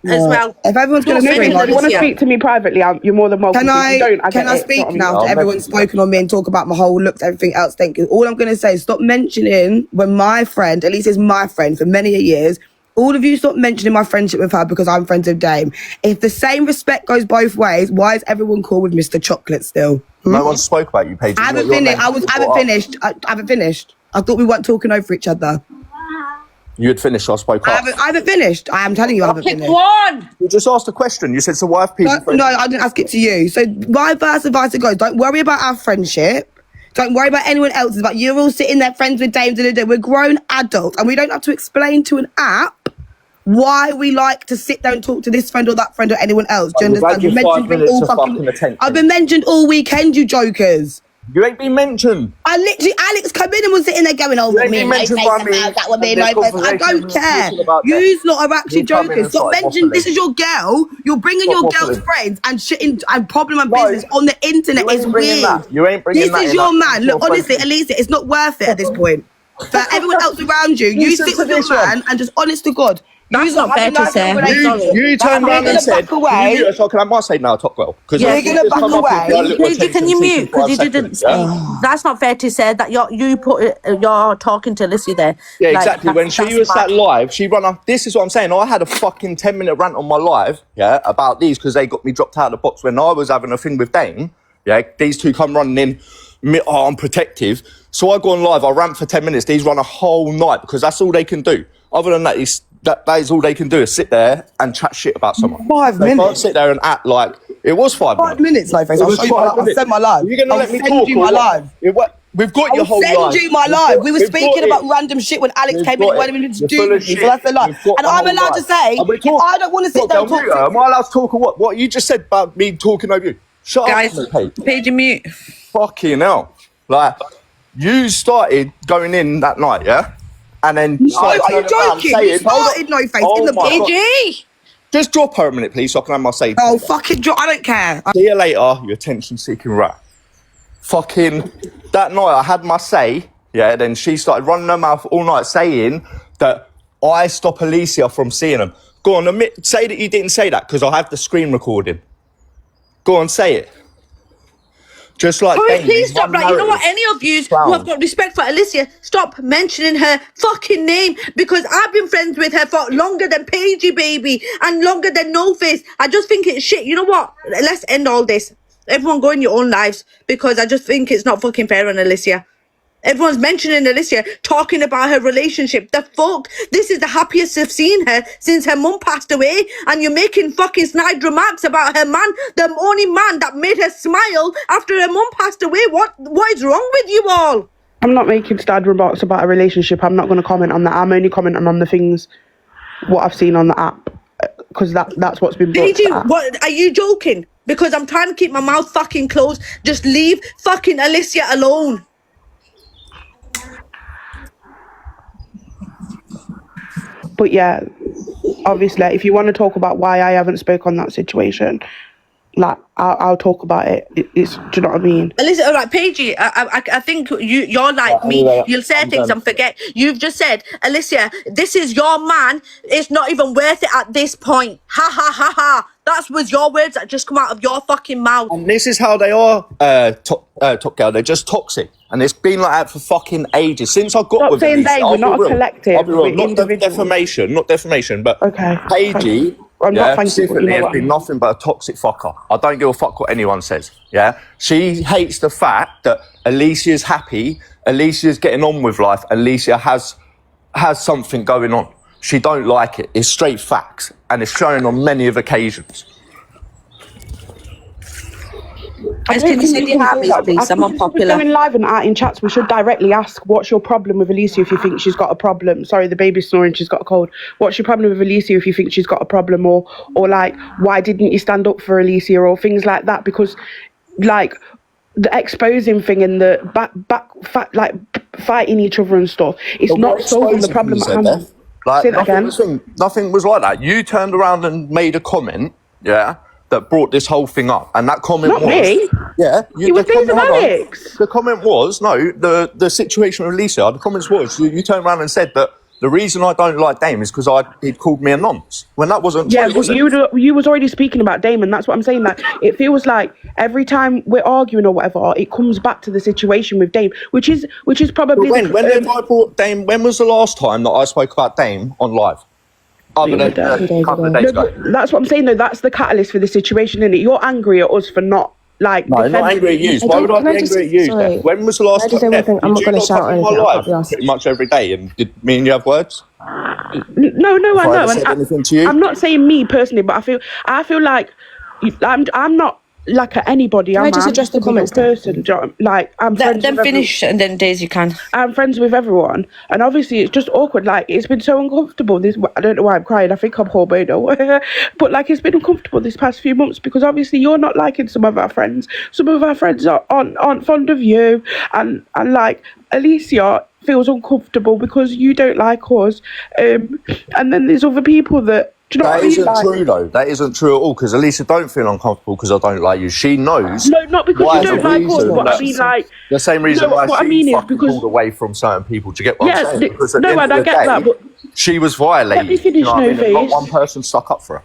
as well. If everyone's going to Don't speak, mention If you want to Alicia. speak to me privately, you're more than welcome. Can If you don't, I can get I it. speak Do you know what now I to mean? everyone's spoken on me and talk about my whole looks, everything else? Thank you. All I'm going to say is stop mentioning when my friend, at least is my friend for many years, all of you stop mentioning my friendship with her because I'm friends with Dame. If the same respect goes both ways, why is everyone cool with Mr. Chocolate still? No one spoke about you, Paige. I haven't finished. I haven't finished. I thought we weren't talking over each other. You had finished, I spoke up. I haven't finished. I am telling you, I haven't Pick finished. one. You just asked a question. You said, so why have people... No, I didn't ask it to you. So my verse advice goes, don't worry about our friendship. Don't worry about anyone else's. But you're all sitting there friends with Dames. We're grown adults and we don't have to explain to an app why we like to sit there and talk to this friend or that friend or anyone else. Do you We've had understand? you 5 minutes of fucking attention. I've been mentioned all weekend, you jokers. You ain't been mentioned. Alex come in and was sitting there going, oh, You ain't me, been no mentioned face by me. about that would be And no there's face. I don't conversations care. talking about that. You lot are actually You come in joking. and Stop start mentioning this waffling. is your girl. You're bringing Stop your girl's waffling. friends and shitting and problem and No, business on the internet. you ain't It's bringing weird. that. You ain't bringing This that is in. your That's man. your Look, honestly, friend. Elisa, it's not worth it at this point. For everyone else around you, you Listen sit to with your this one. man and just honest to God. That's you not fair have a to nice say. relationship. You turned around You're and gonna said, back away. can you mute us? Or can I might say now, Tocqueville? Because Yeah, You're gonna back away. Paige, can you mute? Because you didn't speak. That's not fair to say that you're talking to Lissy there. Yeah, Like, exactly. When she was mad. that live, she run up. This is what I'm saying. I had a fucking 10-minute rant on my live, yeah, about these because they got me dropped out of the box when I was having a thing with Dane. Yeah, these two come running in. I'm protective. So I go on live. I rant for 10 minutes. These run a whole night because that's all they can do. Other than that, that is all they can do is sit there and chat shit about someone. 5 They minutes. can't sit there and act like it was 5 minutes. 5 minutes, no face. It I'll was show you my 5 live. I'll minutes. send my live. You're gonna I'll let me send talk you or my what? live. We've got your I'll whole send live. you my We've live. got- We were we've speaking got about it. random shit when Alex We've came got in. It wasn't it. even to You're do full with of me. So shit. that's the live. We've got And the I'm whole allowed to live. say, And we're if I don't want to sit there and talk to Am I allowed to talk or what? What you just said about me talking over you? Shut Guys, up, Paige. Paige, mute. Fucking hell. Like, you started going in that night, yeah? And then No, are you turning around joking? saying, You started, no face, Oh in the my God. Paige! Just drop her a minute, please, so I can have my say. Oh, fucking I don't care. See you later, you attention-seeking rat. Fucking, that night I had my say, yeah, then she started running her mouth all night saying that I stop Alicia from seeing them. Go on, admit, say that you didn't say that, because I have the screen recording. Go on, say it. Just like Chloe, Dane, please stop. one Like, you know what? narrative. Any of you who Clown. have got respect for Alicia, stop mentioning her fucking name because I've been friends with her for longer than Paigey baby and longer than No Face. I just think it's shit. You know what? Let's end all this. Everyone go in your own lives because I just think it's not fucking fair on Alicia. Everyone's mentioning Alicia, talking about her relationship. The fuck? This is the happiest I've seen her since her mum passed away. And you're making fucking snide remarks about her man, the only man that made her smile after her mum passed away. What is wrong with you all? I'm not making sad remarks about a relationship. I'm not going to comment on that. I'm only commenting on the things, what I've seen on the app. Because that's what's been brought to Paige, the app. what, are you joking? Because I'm trying to keep my mouth fucking closed. Just leave fucking Alicia alone. But yeah, obviously, if you want to talk about why I haven't spoke on that situation, like I'll talk about it. It's, do you know what I mean? Listen, all right, Paigey, I think you're like me. anyway, You'll say I'm things done. and forget. You've just said, Alicia, this is your man. It's not even worth it at this point. Ha ha ha ha. That was your words that just come out of your fucking mouth. And this is how they are, Top Girl. They're just toxic. And it's been like that for fucking ages. Since I got Stop with saying Alicia, they, I'll we're be not a real. collective, I'll be real. we're Not individuals. not defamation, but Okay, Paigey, I'm not thankful, specifically you know has what? been nothing but a toxic fucker. I don't give a fuck what anyone says, yeah? She hates the fact that Alicia's happy, Alicia's getting on with life, Alicia has something going on. She don't like it. It's straight facts. And it's shown on many of occasions. Guys, can you say the Harveys, please? I'm We're unpopular. going live and out in chats. We should directly ask, what's your problem with Alicia if you think she's got a problem? Sorry, the baby's snoring, she's got a cold. What's your problem with Alicia if you think she's got a problem? Or like, why didn't you stand up for Alicia? Or things like that. Because, like, the exposing thing and the fighting each other and stuff, it's But not what solving the exposing problem you at said hand. there? Like, Say that again. nothing was like that. You turned around and made a comment, yeah, that brought this whole thing up. And that comment Not was... me. Yeah. You were saying hold on. Alex. The comment was, no, the situation with Alicia, the comments was, you turned around and said that the reason I don't like Dame is because he'd called me a nonce. When that wasn't Yeah, true, was but it? you was already speaking about Damon. That's what I'm saying. That it feels like every time we're arguing or whatever, it comes back to the situation with Dame, which is probably But when have I brought Dame, when was the last time that I spoke about Dame on live? Other than a couple of days No, ago. but that's what I'm saying though. That's the catalyst for the situation, isn't it? You're angry at us for not like. No, not angry at you. Why would I be angry at you? sorry. When was the last Can I just time? say one thing? I'm not Did gonna you shout come on anything, my I'll live probably ask. pretty much every day? And did me and you have words? No, I Have I know. ever said anything to you? I'm not saying me personally, but I feel like I'm not like at anybody. Can I just I'm address the a comments then? person. do you know, like I'm friends Then with finish and then Daisy can. I'm friends with everyone, and obviously it's just awkward. Like it's been so uncomfortable. This I don't know why I'm crying. I think I'm hormonal, but like it's been uncomfortable this past few months because obviously you're not liking some of our friends. Some of our friends aren't fond of you, and like Alicia feels uncomfortable because you don't like us. And then there's other people that. Do you know That what I mean? isn't Like, true though. That isn't true at all. Because Elisa don't feel uncomfortable because I don't like you. She knows. no, not because why you the don't like us, reason but I that- mean like. The same reason No, why what I she mean is fucking because- pulled away from certain people. Do you get what Yeah, I'm saying? Because at no, the end and of I the get day, that, but she was violated. Let me finish, you know what I mean? And not No-Face. one person stuck up for her.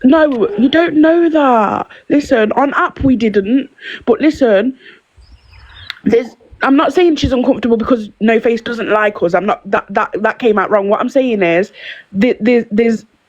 No, you don't know that. Listen, on app we didn't, but listen, I'm not saying she's uncomfortable because No Face doesn't like us. I'm not that came out wrong. What I'm saying is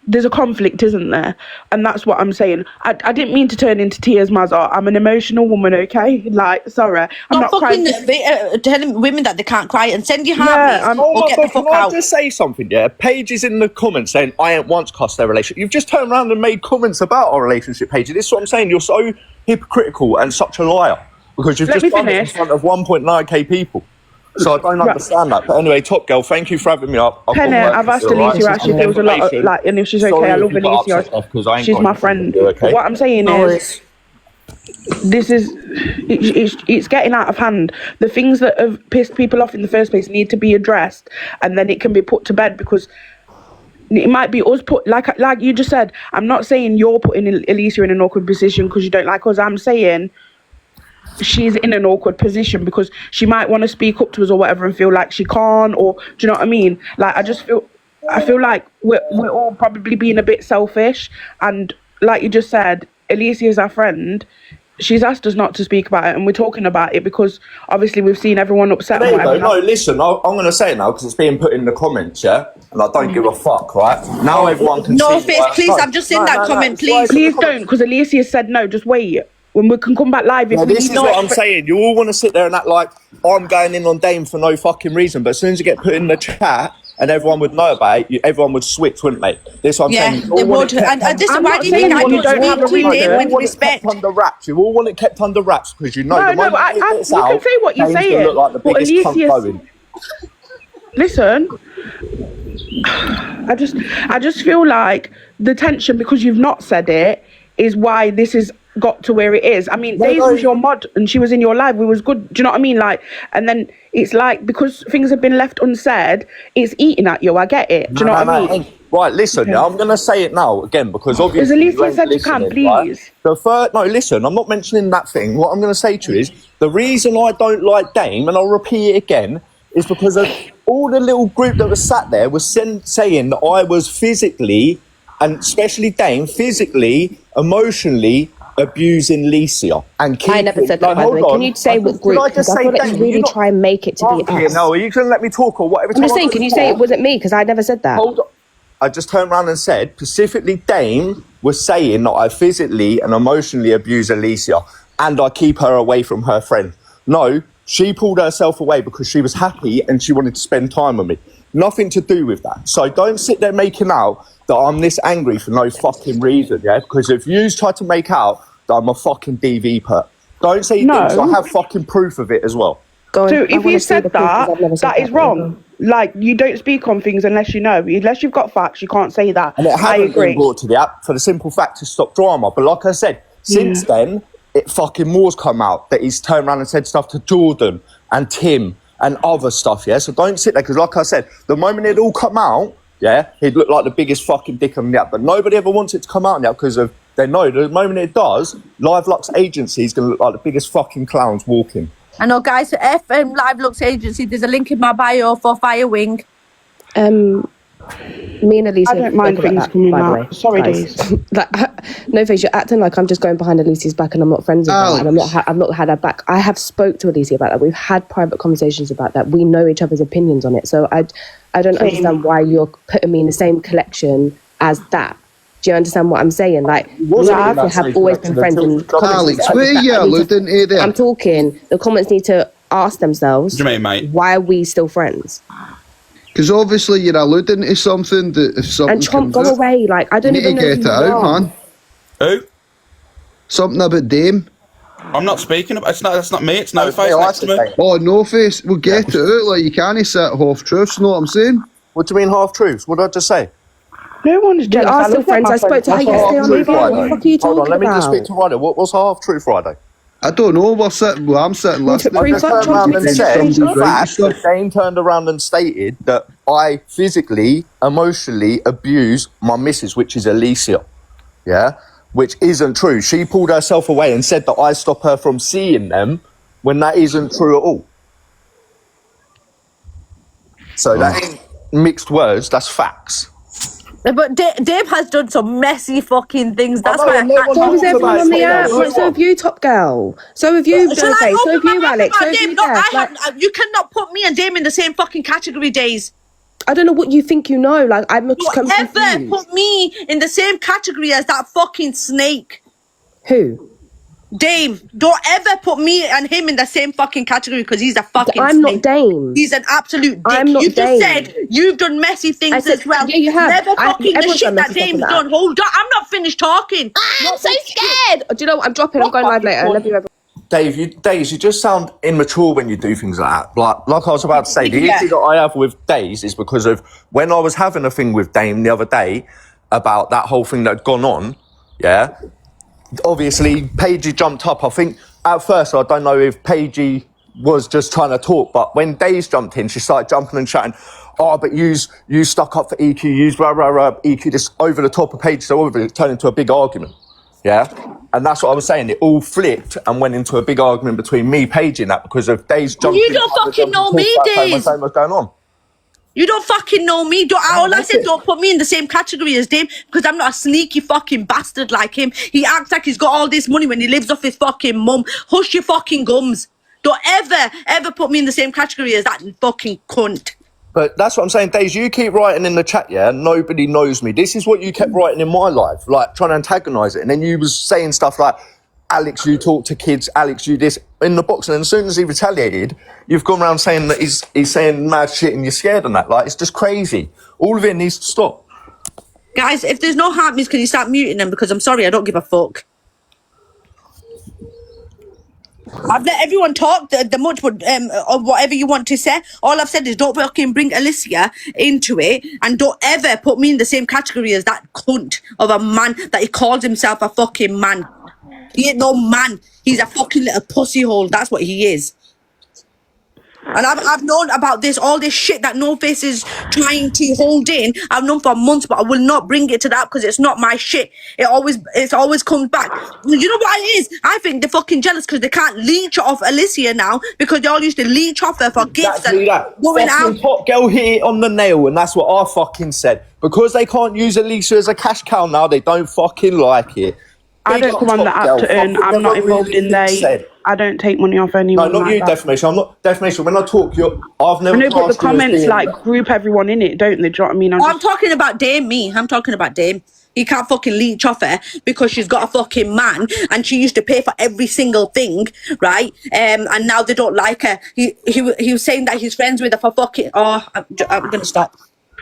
there's a conflict, isn't there? And that's what I'm saying. I didn't mean to turn into tears, Mazza. I'm an emotional woman, okay? Like, sorry, I'm not Stop crying. fucking telling women that they can't cry and send your Yeah, heartbeats Oh or my get God, the fuck can I out. just say something, yeah? Paige is in the comments saying, I ain't once cussed their relationship. You've just turned around and made comments about our relationship, Paige. This is what I'm saying. You're so hypocritical and such a liar. Because you've Let just me done it in finish. front of 1.9k people. So I don't understand that. But anyway, Top Girl, thank you for having me up. Penny, I've asked Alicia how she feels a lot, like, and if she's okay. I love Alicia. She's my friend. Okay? What I'm saying No is, this is it's getting out of hand. The things that have pissed people off in the first place need to be addressed, and then it can be put to bed because it might be us put like you just said. I'm not saying you're putting Alicia in an awkward position because you don't like us. I'm saying she's in an awkward position because she might want to speak up to us or whatever and feel like she can't, or do you know what I mean? Like I feel like we're all probably being a bit selfish, and like you just said, Alicia is our friend. She's asked us not to speak about it, and we're talking about it because obviously we've seen everyone upset. There you and go. whatever. No, listen, I'm going to say it now because it's being put in the comments, yeah? And I don't give a fuck, right? Now everyone can No, see. Face, why- please, I've just seen that comment, it's right please. in the Please comments. don't, because Alicia said no. Just wait. When we can come back live, if Yeah, we this is know what I'm saying. You all want to sit there and act like I'm going in on Dame for no fucking reason, but as soon as you get put in the chat and everyone would know about it, everyone would switch, wouldn't they? This is what I'm Yeah, saying. You all they want would. it kept And this is I'm why not do you think saying I you don't don't have a speak to reason. Dave you with want it respect? kept under wraps. You all want it kept under wraps because you know No, the no, moment I- it I- gets you can out, say what you're Dame's gonna saying, look like the but biggest cunt Alicia's- going. Listen, I just feel like the tension because you've not said it is why this has got to where it is. I mean, Daisy was your mod and she was in your live. We was good. Do you know what I mean? Like, and then it's like because things have been left unsaid, it's eating at you. I get it. Do you know what I mean? Right, listen, yeah, I'm going to say it now again because obviously. As Alicia you ain't said, you can't, listening, right? please. No, listen, I'm not mentioning that thing. What I'm going to say to you is the reason I don't like Dame, and I'll repeat it again, is because of all the little group that was sat there was saying that I was physically, and especially Dame, physically, emotionally abusing Licia and I never said that, by the way. Can you say what group? Because I feel like you really try and make it to be us. No, are you going to let me talk or whatever? I'm just saying, can you say it wasn't me? Because I never said that. Hold on. I just turned around and said, specifically Dame was saying that I physically and emotionally abuse Alicia and I keep her away from her friend. No, she pulled herself away because she was happy and she wanted to spend time with me. Nothing to do with that. So don't sit there making out that I'm this angry for no fucking reason, yeah? Because if you try to make out that I'm a fucking DV pert, don't say you No. do, 'cause I have fucking proof of it as well. Go on. So I if wanna you see said the proof, 'cause that, I've never said that is wrong. Like, you don't speak on things unless you know. Unless you've got facts, you can't say that. And it I hasn't agree. been brought to the app for the simple fact to stop drama. But like I said, since then, it fucking more's come out that he's turned around and said stuff to Jordan and Tim and other stuff, yeah? So don't sit there, because like I said, the moment it all come out, yeah, he'd look like the biggest fucking dick on the app. But nobody ever wants it to come out now because of they know the moment it does, Live Lux Agency is going to look like the biggest fucking clowns walking. I know, guys, for FM Live Lux Agency, there's a link in my bio for Firewing. Me and Alicia. I don't mind spoke about things that, coming by the out. way, Sorry, guys. Days. Like, No Face, you're acting like I'm just going behind Alicia's back and I'm not friends with her and I've not had her back. I have spoke to Alicia about that. We've had private conversations about that. We know each other's opinions on it. So I don't understand why you're putting me in the same collection as that. Do you understand what I'm saying? Like, we have always been friends. And Alex, where are you alluding to there? I'm talking. The comments need to ask themselves, What do you mean, mate? why are we still friends? Because obviously you're alluding to something that if something And Chomp, comes go out, away. Like, I you don't need to even know get who it you out, are. man. Who? Something about Dame. I'm not speaking about. That's not me. It's No No, Face I next to said me. Dame. Oh, no face. We'll get to it. Like, you can't say half truths, know what I'm saying? What do you mean half truths? What did I just say? No one's We jealous. are I still love friends. my I spoke to her What's friends. yesterday half on the truth, phone. What the Friday? fuck are you Hold on, talking let me just speak about? to Ryder. What was half truth, Friday? I don't know. I'm sitting listening. Proof Dame up, turned around and Jonathan, said, screenshot. in fact, that Dame turned around and stated that I physically, emotionally abuse my missus, which is Alicia. Yeah? Which isn't true. She pulled herself away and said that I stop her from seeing them when that isn't true at all. So that ain't mixed words, that's facts. But Dave has done some messy fucking things. That's know, why I and no can't one So talk has talks everyone about on the it. app. No So one. have you, Top Girl. So have you, Shall No I Face. So have open my you, mouth Alex. So about have Dame? you, No, Dev. Like, you cannot put me and Dame in the same fucking category, Days. I don't know what you think you know. Like, I'm Don't ever confused. put me in the same category as that fucking snake. Who? Dame, don't ever put me and him in the same fucking category because he's a fucking I'm not snake. Dame. He's an absolute dick. I'm not You've just Dame. said you've done messy I things said, as well. yeah, you have. Never fucking the Everyone's shit done that messy stuff on Dame's the done. app. Hold on, I'm not finished talking. I'm so scared. Do you know what? I'm dropping. I'm going live later. I love you, everyone. Dave, you just sound immature when you do things like that. Like I was about to say, the Yeah. issue that I have with Days is because of when I was having a thing with Dame the other day about that whole thing that had gone on, yeah, obviously Paigey jumped up. I think at first I don't know if Paigey was just trying to talk, but when Days jumped in, she started jumping and chatting. Oh, but you stuck up for EQ, use rah rah rah EQ this over the top of Paigey, so it turned into a big argument. Yeah, and that's what I was saying. It all flipped and went into a big argument between me, Paige, and that because of Days jumping. You don't fucking know me, Days. What's going on? You don't fucking know me. All I said, don't put me in the same category as Dame because I'm not a sneaky fucking bastard like him. He acts like he's got all this money when he lives off his fucking mum. Hush your fucking gums. Don't ever put me in the same category as that fucking cunt. But that's what I'm saying, Days. You keep writing in the chat, yeah. Nobody knows me. This is what you kept writing in my life, like trying to antagonise it, and then you was saying stuff like, "Alex, you talk to kids. Alex, you this." In the box, and then as soon as he retaliated, you've gone around saying that he's saying mad shit and you're scared and that. Like, it's just crazy. All of it needs to stop. Guys, if there's no heartbeats, can you start muting them? Because I'm sorry, I don't give a fuck. I've let everyone talk the much, but of whatever you want to say. All I've said is don't fucking bring Alicia into it, and don't ever put me in the same category as that cunt of a man that he calls himself a fucking man. He ain't no man. He's a fucking little pussy hole. That's what he is. And I've known about this, all this shit that No Face is trying to hold in. I've known for months, but I will not bring it to that because it's not my shit. It's always comes back. You know what it is? I think they're fucking jealous because they can't leech off Alicia now because they all used to leech off her for gifts Exactly that. and going Fucking out. Top Girl hit it on the nail, and that's what I fucking said. Because they can't use Alicia as a cash cow now, they don't fucking like it. I Big don't up come on the Top app Girl. to earn. Fuck I'm not whatever involved in anything there. said. I don't take money off No, anyone. not like you, that. defamation. I'm not defamation. When I talk, I've never. I know, but the classed you as comments being- like group everyone in it, don't they? Do you know what I mean? I'm talking about Dame, me. I'm talking about Dame. He can't fucking leech off her because she's got a fucking man and she used to pay for every single thing, right? And now they don't like her. He was saying that he's friends with her for fucking... Oh, I'm going to stop.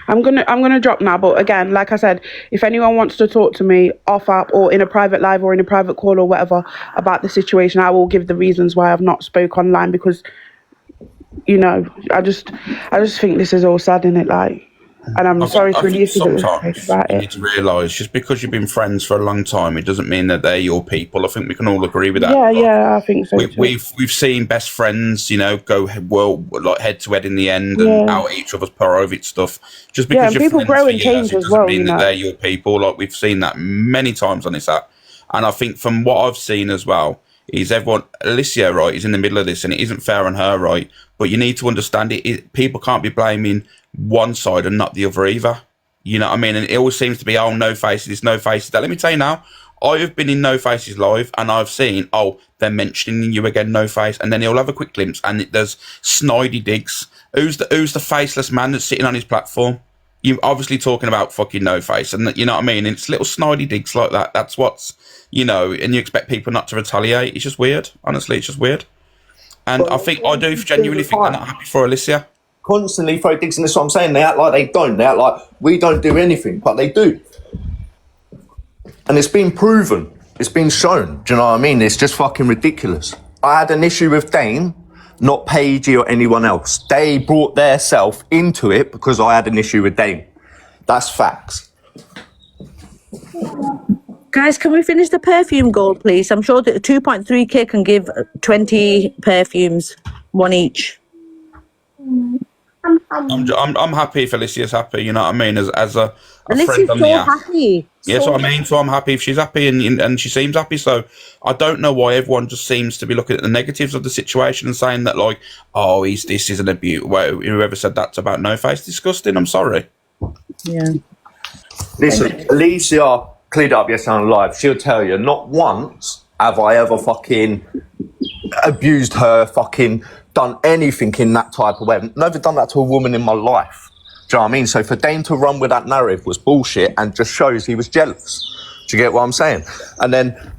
I'm gonna drop now, but again, like I said, if anyone wants to talk to me off app or in a private live or in a private call or whatever about the situation, I will give the reasons why I've not spoke online because, you know, I just think this is all sad, innit? Like, and I'm sorry to I think release you sometimes about you it. need to realise just because you've been friends for a long time, it doesn't mean that they're your people. I think we can all agree with that. Yeah, I think so. Too. We've seen best friends, you know, go like head to head in the end and Yeah. out at each other's private stuff. Just Yeah, because and you're people friends grow for and years, change it as doesn't well, mean you that know. they're your people. Like we've seen that many times on this app, and I think from what I've seen as well is everyone, Alicia, right, is in the middle of this, and it isn't fair on her, right. But you need to understand people can't be blaming one side and not the other either. You know what I mean? And it always seems to be, oh, No Faces, No Faces. That. Let me tell you now, I have been in No Faces live and I've seen, oh, they're mentioning you again, No Face, and then he'll have a quick glimpse and there's snidey digs. Who's the faceless man that's sitting on his platform? You're obviously talking about fucking No Face, and you know what I mean? It's little snidey digs like that. That's what's, you know, and you expect people not to retaliate. It's just weird. Honestly, it's just weird. And I think I do genuinely think they're not happy for Alicia. Constantly throw digs, and that's what I'm saying. They act like they don't. They act like we don't do anything, but they do. And it's been proven. It's been shown. Do you know what I mean? It's just fucking ridiculous. I had an issue with Dane, not Paigey or anyone else. They brought their self into it because I had an issue with Dane. That's facts. Guys, can we finish the perfume goal, please? I'm sure that 2.3k can give 20 perfumes, one each. I'm happy if Alicia's happy. You know what I mean? As a Alicia's friend on so the app. happy. Yeah, that's what I mean. So I'm happy if she's happy and she seems happy. So I don't know why everyone just seems to be looking at the negatives of the situation and saying that, like, oh, this is an abuse. Well, whoever said that's about No Face, disgusting. I'm sorry. Yeah. Listen, Alicia cleared up yesterday on live. She'll tell you, not once have I ever fucking abused her, fucking done anything in that type of way. I've never done that to a woman in my life. Do you know what I mean? So for Dane to run with that narrative was bullshit and just shows he was jealous. Do you get what I'm saying? And then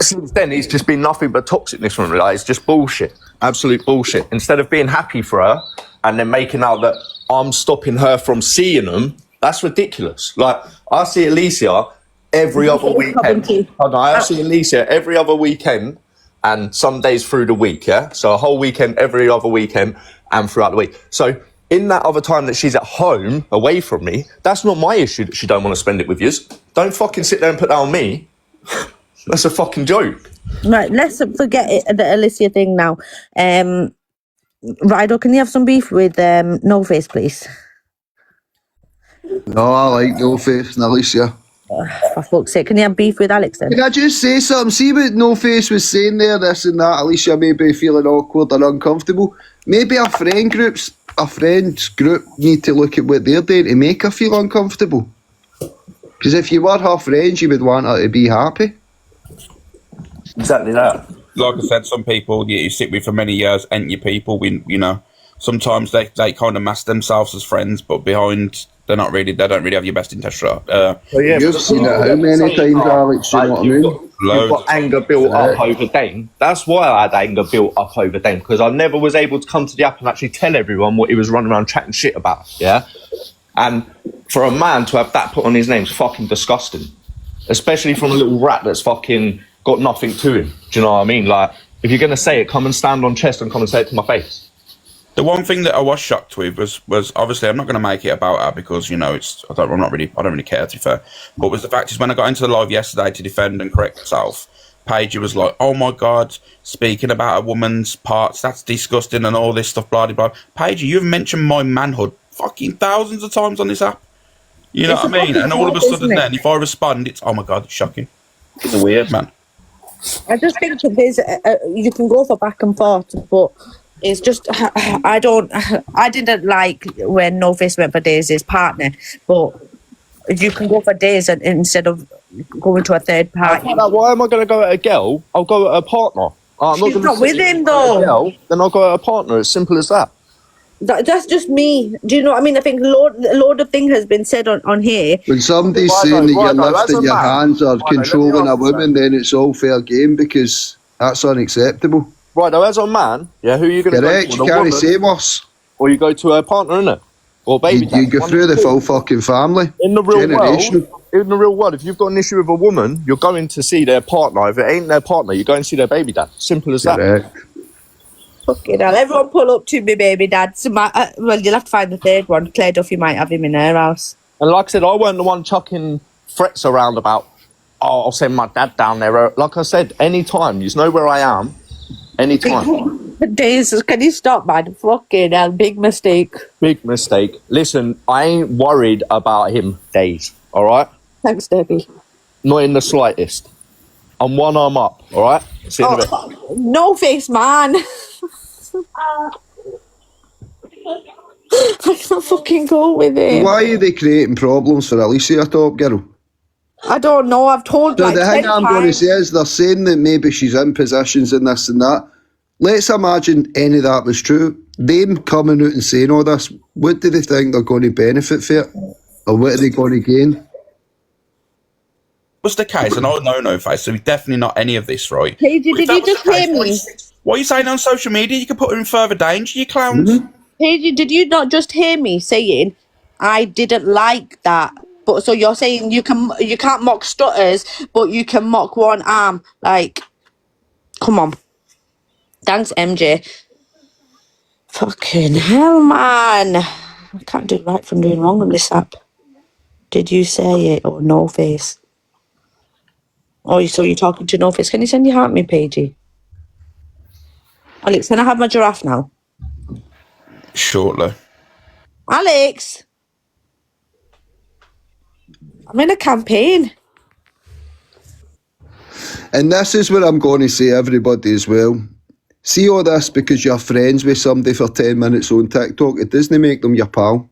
since then, he's just been nothing but toxicness from it. Like, it's just bullshit. Absolute bullshit. Instead of being happy for her and then making out that I'm stopping her from seeing them, that's ridiculous. Like, I see Alicia every other weekend. Hold on, I see Alicia every other weekend and some days through the week, yeah? So a whole weekend, every other weekend and throughout the week. So in that other time that she's at home, away from me, that's not my issue that she don't want to spend it with you. Don't fucking sit there and put that on me. That's a fucking joke. Right, let's forget it, the Alicia thing now. Rido, can you have some beef with No Face, please? No, I like No Face and Alicia. For fuck's sake, can you have beef with Alex then? Can I just say something? See what No Face was saying there, this and that. Alicia may be feeling awkward or uncomfortable. Maybe our friends group need to look at what they're doing to make her feel uncomfortable. Because if you were her friends, you would want her to be happy. Exactly that. Like I said, some people you sit with for many years ain't your people. You know, sometimes they kind of mask themselves as friends, but behind they don't really have your best interest. You've seen it how many times, Alex? You know what I mean? You've got anger built up over Dane. That's why I had anger built up over Dane, because I never was able to come to the app and actually tell everyone what he was running around chatting shit about. Yeah, and for a man to have that put on his name is fucking disgusting, especially from a little rat that's fucking got nothing to him. Do you know what I mean? Like, if you're gonna say it, come and stand on chest and come and say it to my face. The one thing that I was shocked with was obviously I'm not going to make it about her because, you know, I don't really care, to be fair. But was the fact is when I got into the live yesterday to defend and correct myself, Paige was like, "Oh my God, speaking about a woman's parts, that's disgusting," and all this stuff, blah blah blah. Paige, you've mentioned my manhood fucking thousands of times on this app. You know what I mean? And all of a sudden, then if I respond, it's oh my God, it's shocking. It's weird, man. I just think there's you can go for back and forth, but it's just I didn't like when No Face went for Daisy's partner, but you can go for Daisy instead of going to a third party. Why am I going to go at a girl? I'll go at a partner. She's not with him though. Girl, then I'll go at a partner. It's simple as that. That's just me. Do you know what I mean? I think a load of things has been said on here. When somebody's saying that you're lifting your hands or controlling a woman, then it's all fair game because that's unacceptable. Right, now as a man, yeah, who are you going to go Correct, to? you can't say worse. Or you go to a partner, innit? Or baby You go through the full fucking family. in the real world, if you've got an issue with a woman, you're going to see their partner. If it ain't their partner, you go and see their baby dad. Simple as that. Correct. Fucking hell, everyone pull up to me, baby dad. So well, you'll have to find the third one. Claire Duffy might have him in her house. And like I said, I weren't the one chucking threats around about, oh, I'll send my dad down there. Like I said, anytime, you know where I am. Anytime. Days, can you stop, man? Fucking hell, big mistake. Big mistake. Listen, I ain't worried about him, Days, all right? Thanks, Debbie. Not in the slightest. I'm one arm up, all right? See you in a bit. No Face, man. I can't fucking go with it. Why are they creating problems for Alicia, Top Girl? I don't know. I've told So like the thing 10 I'm going to times. say is they're saying that maybe she's in positions and this and that. Let's imagine any of that was true. Them coming out and saying all this, what do they think they're going to benefit for it? Or what are they going to gain? Was the case, and I know No Face, so definitely not any of this, right? Hey, did If that you was just the case, hear me? What are you saying on social media? You could put her in further danger, you clowns. Hey, did you not just hear me saying I didn't like that, but so you're saying you can't mock stutters, but you can mock one arm. Like, come on. Thanks, MJ. Fucking hell, man. I can't do right from doing wrong on this app. Did you say it or no face? Oh, so you're talking to no face. Can you send your heart me, Paigey? Alex, can I have my giraffe now? Shortly. Alex! I'm in a campaign. And this is what I'm going to say, everybody, as well. See all this because you're friends with somebody for 10 minutes on TikTok. It doesn't make them your pal.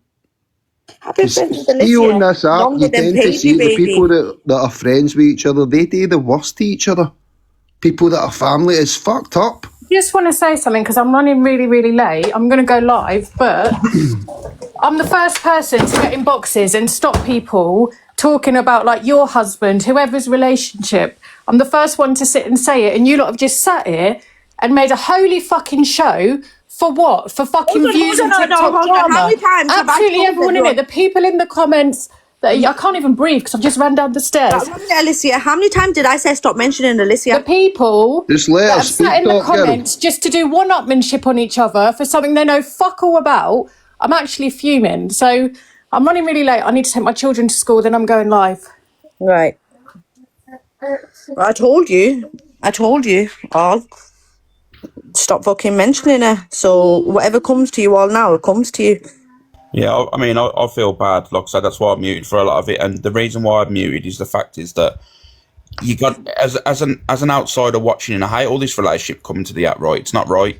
I've been friends with See on Alicia this app, longer you than tend to see Paigey, the people baby. that are friends with each other, they do the worst to each other. People that are family is fucked up. Just want to say something because I'm running really, really late. I'm going to go live, but I'm the first person to get in boxes and stop people talking about like your husband, whoever's relationship. I'm the first one to sit and say it, and you lot have just sat here and made a holy fucking show for what? For fucking Hold on, views hold and on, no, TikTok hold on. drama. How many times have I Absolutely told everyone in everyone? it. The people in the comments. I can't even breathe because I've just ran down the stairs. Alicia, how many times did I say stop mentioning The Alicia? people Just let that her have speak, sat in the Top Girl. comments just to do one-upmanship on each other for something they know fuck all about, I'm actually fuming. So I'm running really late. I need to take my children to school, then I'm going live. Right. I told you. All. Stop fucking mentioning her. So whatever comes to you all now, it comes to you. Yeah, I mean, I feel bad. Like I said, that's why I'm muted for a lot of it. And the reason why I'm muted is the fact is that you got as an outsider watching, and I hate all this relationship coming to the app. Right, it's not right.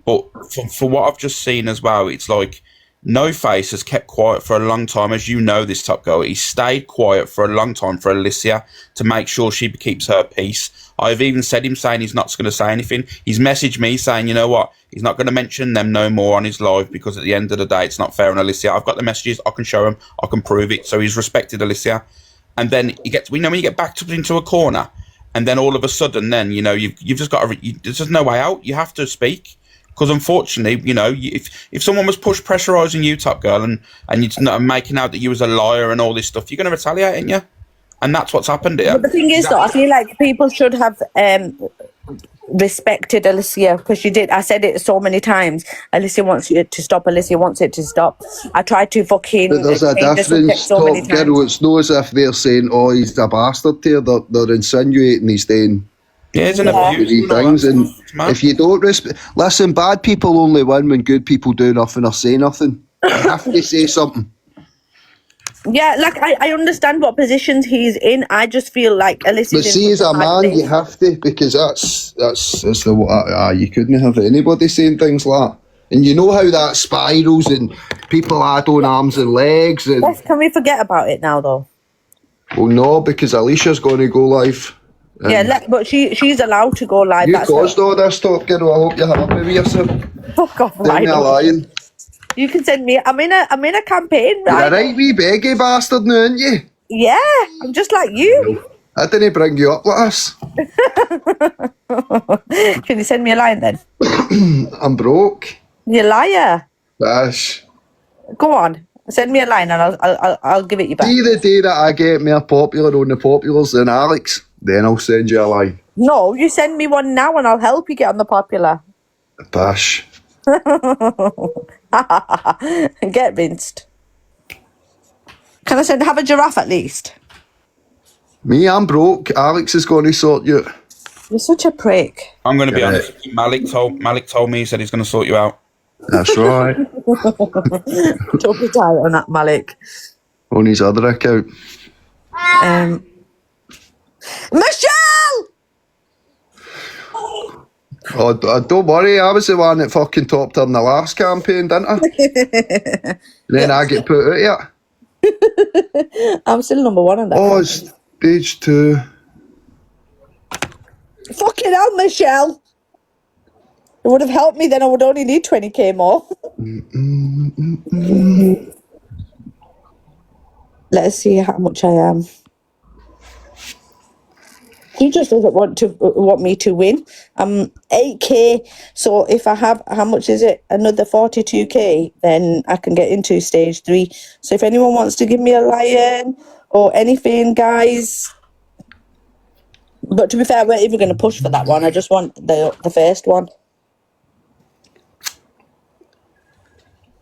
But for what I've just seen as well, it's like No Face has kept quiet for a long time, as you know. This Top Girl, he stayed quiet for a long time for Alicia to make sure she keeps her peace. I've even said him saying he's not going to say anything. He's messaged me saying, you know what, he's not going to mention them no more on his live because at the end of the day, it's not fair on Alicia. I've got the messages. I can show him. I can prove it. So he's respected Alicia. And then he gets, when you get backed up into a corner, and then all of a sudden, then you've just got to. There's just no way out. You have to speak. Because unfortunately, if someone was pressurising you, Top Girl, and you're making out that you was a liar and all this stuff, you're going to retaliate, ain't you? And that's what's happened here. But the thing is, though, I feel like people should have respected Alicia because she did. I said it so many times. Alicia wants it to stop. Alicia wants it to stop. I tried to fucking. But there's a change the subject difference, so many Top times. Girl. It's not as if they're saying, oh, he's a bastard here. They're insinuating he's doing Yeah, it's an Yeah. abuse. these things. And if you don't listen, bad people only win when good people do nothing or say nothing. You have to say something. Yeah, like I understand what positions he's in. I just feel like Alicia's But in see, as such a bad man, place. you have to, because that's the you couldn't have anybody saying things like that. And you know how that spirals and people add on arms and legs and Yes, can we forget about it now, though? well, no, because Alicia's going to go live. And Yeah, but she's allowed to go live. you That's caused all this, Top Girl. I hope you're happy with yourself. fuck off, Tell right? me a lying. You can send me. I'm in a campaign, You're right? a right wee beggy bastard now, aren't you? Yeah, I'm just like you. I didn't bring you up like this. Can you send me a line then? I'm broke. You liar. Bash. Go on, send me a line and I'll give it you back. See the day that I get more popular on the populars than Alex, then I'll send you a line. No, you send me one now and I'll help you get on the popular. Bash. Get rinsed. Can I have a giraffe at least? Me, I'm broke. Alex is going to sort you out. You're such a prick. I'm going to be Yeah. honest. Malik told me, he said he's going to sort you out. That's right. Don't be tight on that, Malik. On his other account. Michelle! Oh, don't worry, I was the one that fucking topped her in the last campaign, didn't I? Then I get put out here. I'm still number one on that. Oh, it's stage 2. Fucking hell, Michelle. It would have helped me then. I would only need 20k more. Let's see how much I am. He just doesn't want me to win. 8K. So if I have, how much is it? Another 42K, then I can get into stage 3. So if anyone wants to give me a lion or anything, guys. But to be fair, we're even going to push for that one. I just want the first one.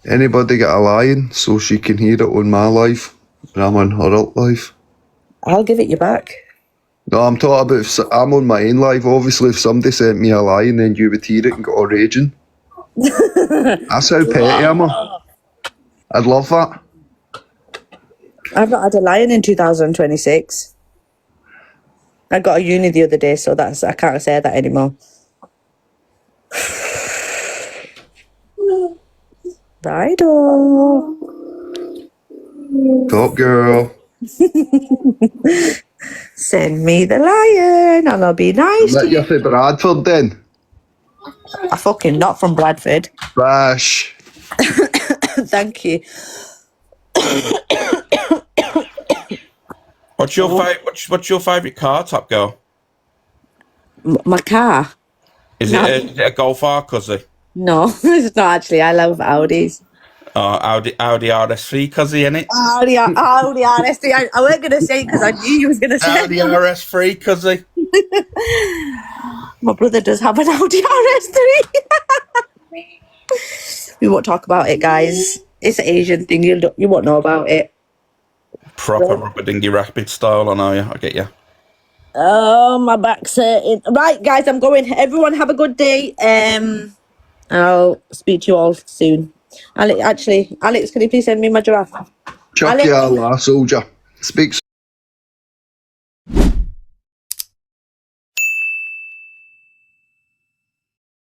Anybody get a lion so she can hear it on my live? And I'm on her up live. I'll give it you back. No, I'm talking about I'm on my own live. Obviously, if somebody sent me a lion, then you would hear it and get all raging. That's how petty I'm. I'd love that. I've not had a lion in 2026. I got a uni the other day, so I can't say that anymore. Righto. Top girl. Send me the lion and I'll be nice Let to you you. for Bradford then. I'm fucking not from Bradford. Bash. Thank you. What's your favourite car, Top Girl? My car? Is No. it a Golf R, cuzzy? No, it's not actually. I love Audis. Audi RS3, cuzzy, innit? Audi RS3. I wasn't going to say it because I knew you was going to say Audi RS3, cuzzy. My brother does have an Audi RS3. We won't talk about it, guys. It's an Asian thing. You won't know about it. Proper rubber dinghy rapid style, I know you. I get you. Oh, my back's hurting. Right, guys, I'm going. Everyone have a good day. I'll speak to you all soon. Alex, can you please send me my giraffe? Chuck Alex? ya, la soldier. Speak